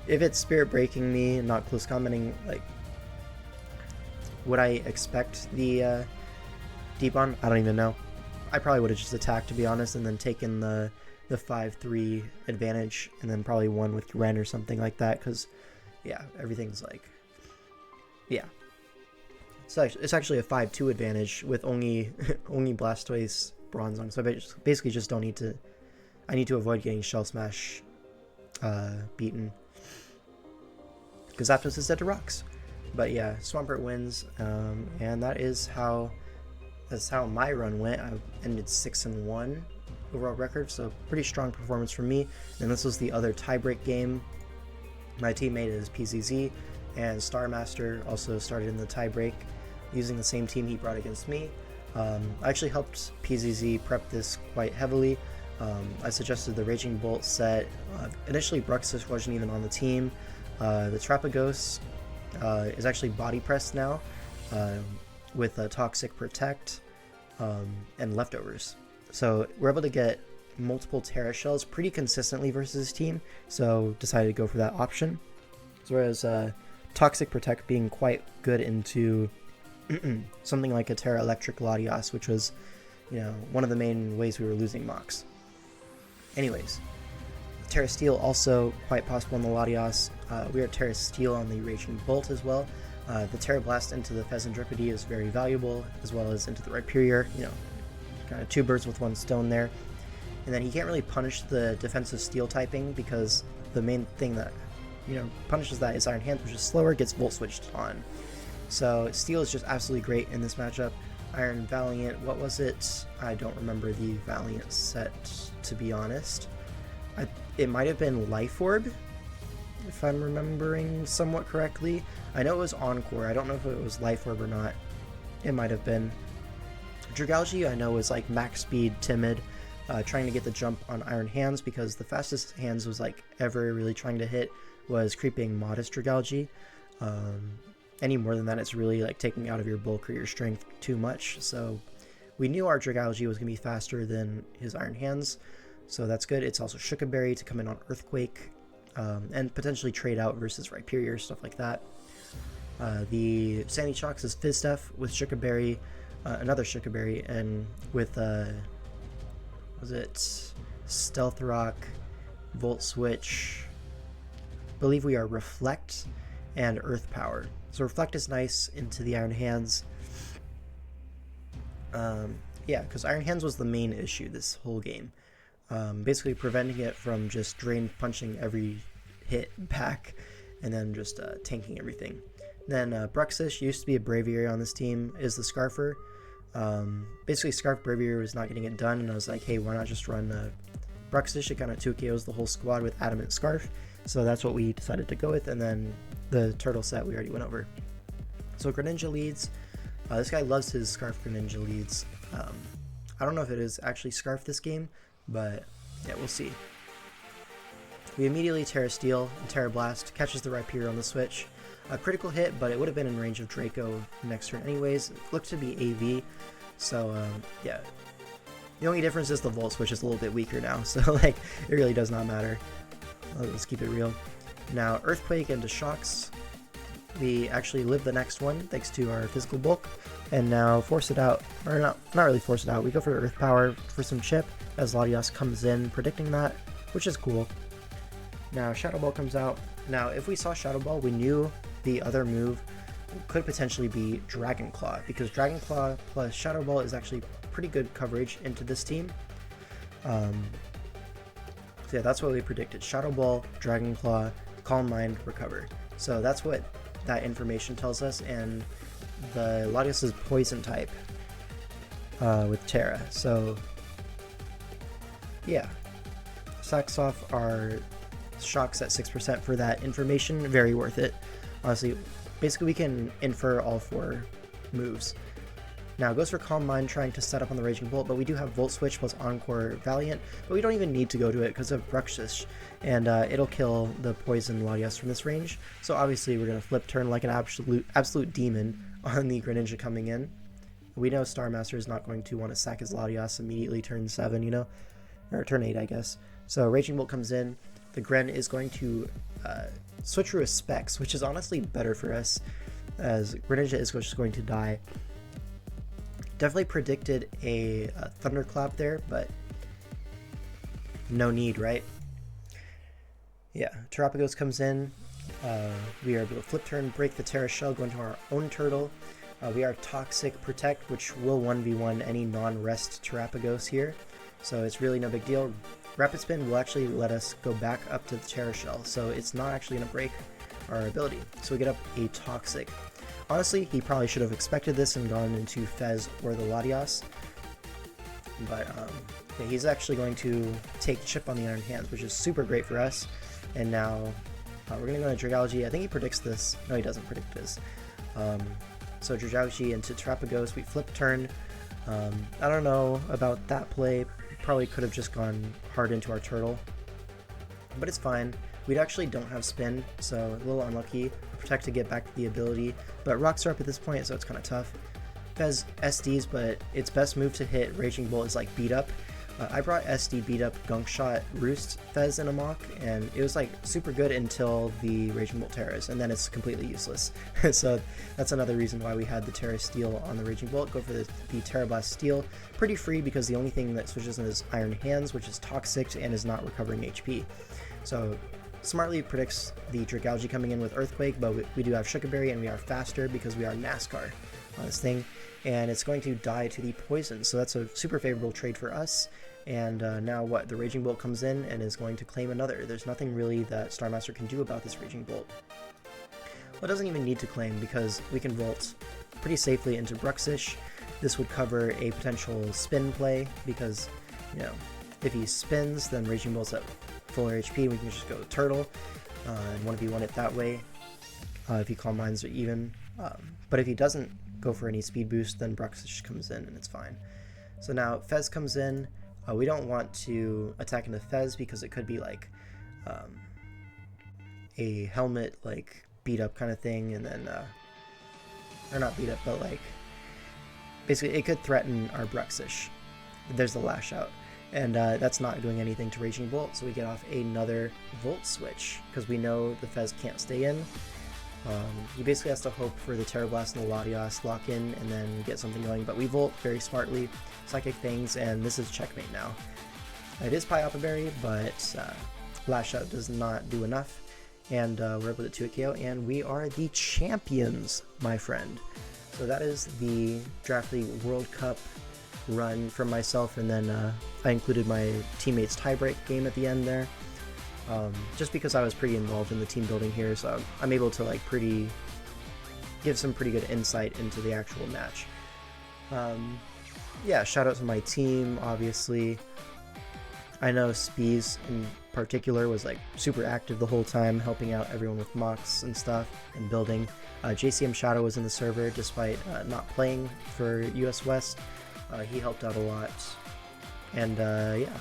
if it's Spirit Breaking me and not close commenting, like, would I expect the Debon? I don't even know. I probably would have just attacked, to be honest, and then taken the 5-3 advantage, and then probably won with Ren or something like that, because, yeah, everything's like, yeah. So it's actually a 5-2 advantage with only Blastoise Bronzong, so I basically just don't need to, I need to avoid getting Shell Smash beaten, because Zapdos is dead to Rocks. But yeah, Swampert wins, and that's how my run went. I ended 6-1 overall record, so pretty strong performance from me. And this was the other tiebreak game. My teammate is PZZ, and Starmaster also started in the tiebreak using the same team he brought against me. I actually helped PZZ prep this quite heavily. I suggested the Raging Bolt set. Initially, Bruxus wasn't even on the team. The Trapagos is actually body pressed now with Toxic Protect and Leftovers. So we're able to get multiple Terra shells pretty consistently versus his team, so decided to go for that option. So whereas Toxic Protect being quite good into something like a Terra Electric Latias, which was, one of the main ways we were losing mocks. Anyways, Terra Steel also quite possible on the Latias. We are Terra Steel on the Raging Bolt as well. The Terra Blast into the Pheasantdripedy is very valuable, as well as into the Rhyperior. Kind of two birds with one stone there. And then he can't really punish the defensive Steel typing because the main thing that punishes that is Iron Hands, which is slower, gets Volt Switched on. So Steel is just absolutely great in this matchup. Iron Valiant, what was it? I don't remember the Valiant set, to be honest. It might have been Life Orb, if I'm remembering somewhat correctly. I know it was Encore. I don't know if it was Life Orb or not. It might have been. Dragalge, I know, was like max speed, timid, trying to get the jump on Iron Hands because the fastest hands was ever really trying to hit was creeping Modest Dragalge. Any more than that, it's really taking out of your bulk or your strength too much. So we knew our Dragalge was going to be faster than his Iron Hands, so that's good. It's also Shookaberry to come in on Earthquake and potentially trade out versus Rhyperior, stuff like that. The Sandy Shocks is Fizdef with Shookaberry, another Shookaberry, and with was it Stealth Rock, Volt Switch, I believe we are Reflect and Earth Power. So Reflect is nice into the Iron Hands. Yeah, because Iron Hands was the main issue this whole game. Basically preventing it from just drain punching every hit back and then just tanking everything. Then Bruxus used to be a Braviary on this team, is the Scarfer. Basically Scarf Braviary was not getting it done, and I was like, hey, why not just run Bruxus? It kind of 2KOs the whole squad with Adamant Scarf. So that's what we decided to go with, and then the turtle set we already went over. So Greninja leads. This guy loves his Scarf Greninja leads. I don't know if it is actually Scarf this game, but yeah, we'll see. We immediately Terra Steel and Terra Blast, catches the Rhyperior on the switch. A critical hit, but it would have been in range of Draco next turn anyways. It looked to be AV, so yeah. The only difference is the Volt Switch is a little bit weaker now, so it really does not matter. Let's keep it real. Now Earthquake into Shocks. We actually live the next one thanks to our physical bulk, and now force it out, or not really force it out. We go for Earth Power for some chip as Latias comes in, predicting that, which is cool. Now Shadow Ball comes out. Now if we saw Shadow Ball, we knew the other move could potentially be Dragon Claw, because Dragon Claw plus Shadow Ball is actually pretty good coverage into this team. So yeah, that's what we predicted. Shadow Ball, Dragon Claw, Calm Mind, Recover. So that's what that information tells us, and the Latias is Poison type with Terra. So yeah, sacks off our Shocks at 6% for that information. Very worth it. Honestly, basically we can infer all 4 moves. Now it goes for Calm Mind, trying to set up on the Raging Bolt, but we do have Volt Switch plus Encore Valiant, but we don't even need to go to it because of Bruxus, and it'll kill the Poison Latias from this range. So obviously we're going to flip turn like an absolute demon on the Greninja coming in. We know Starmaster is not going to want to sack his Latias immediately turn 7, or turn 8, I guess. So Raging Bolt comes in. The Gren is going to switch through a Specs, which is honestly better for us, as Greninja is just going to die. Definitely predicted a Thunderclap there, but no need, right? Yeah, Terapagos comes in. We are able to flip turn, break the Terra Shell, go into our own turtle. We are Toxic Protect, which will 1v1 any non-rest Terapagos here, so it's really no big deal. Rapid Spin will actually let us go back up to the Terra Shell, so it's not actually going to break our ability. So we get up a Toxic. Honestly, he probably should have expected this and gone into Fez or the Latias. But yeah, he's actually going to take Chip on the Iron Hands, which is super great for us. And now we're going to go into Dragalge. I think he predicts this. No, he doesn't predict this. So Dragalge into Terapagos. We flip turn. I don't know about that play. Probably could have just gone hard into our turtle. But it's fine. We actually don't have spin, so a little unlucky. Protect to get back the ability. But rocks are up at this point, so it's kind of tough. Fez SDs, but its best move to hit Raging Bolt is like beat up. I brought SD beat up Gunk Shot Roost Fez in a mock, and it was like super good until the Raging Bolt Terras, and then it's completely useless. So that's another reason why we had the Terra Steel on the Raging Bolt. Go for the Terra Blast Steel. Pretty free because the only thing that switches in is Iron Hands, which is Toxic and is not recovering HP. So smartly predicts the Dragalge coming in with Earthquake, but we do have Shukaberry and we are faster because we are NASCAR on this thing. And it's going to die to the poison, so that's a super favorable trade for us. And now what? The Raging Bolt comes in and is going to claim another. There's nothing really that Starmaster can do about this Raging Bolt. Well, it doesn't even need to claim because we can Volt pretty safely into Bruxish. This would cover a potential spin play because, you know, if he spins, then Raging Bolt's at fuller HP. We can just go Turtle and 1v1 it that way if he Calm Minds are even. But if he doesn't go for any speed boost, then Bruxish comes in and it's fine. So now Fez comes in. We don't want to attack into Fez because it could be like a helmet like beat up kind of thing, and then or not beat up, but like basically it could threaten our Bruxish. There's the Lash Out, and that's not doing anything to Raging Bolt, so we get off another Volt switch because we know the Fez can't stay in. He basically has to hope for the Terra Blast and the Latias lock in and then get something going, but we Volt very smartly, Psychic things, and this is checkmate now. It is Pyapa Berry, but Lash Out does not do enough, and we're able to 2-hit KO, and we are the champions, my friend. So that is the Draft League World Cup run from myself, and then I included my teammates' tiebreak game at the end there. Just because I was pretty involved in the team building here, so I'm able to like give some pretty good insight into the actual match. Yeah, shout out to my team, obviously. I know Spees in particular was like super active the whole time, helping out everyone with mocks and stuff and building. JCM Shadow was in the server despite not playing for US West. He helped out a lot, and yeah.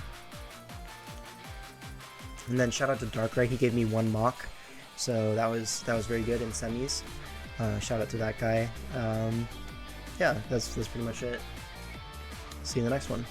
And then shout out to Darkrai, he gave me one mock, so that was very good in semis. Shout out to that guy. Yeah, that's pretty much it. See you in the next one.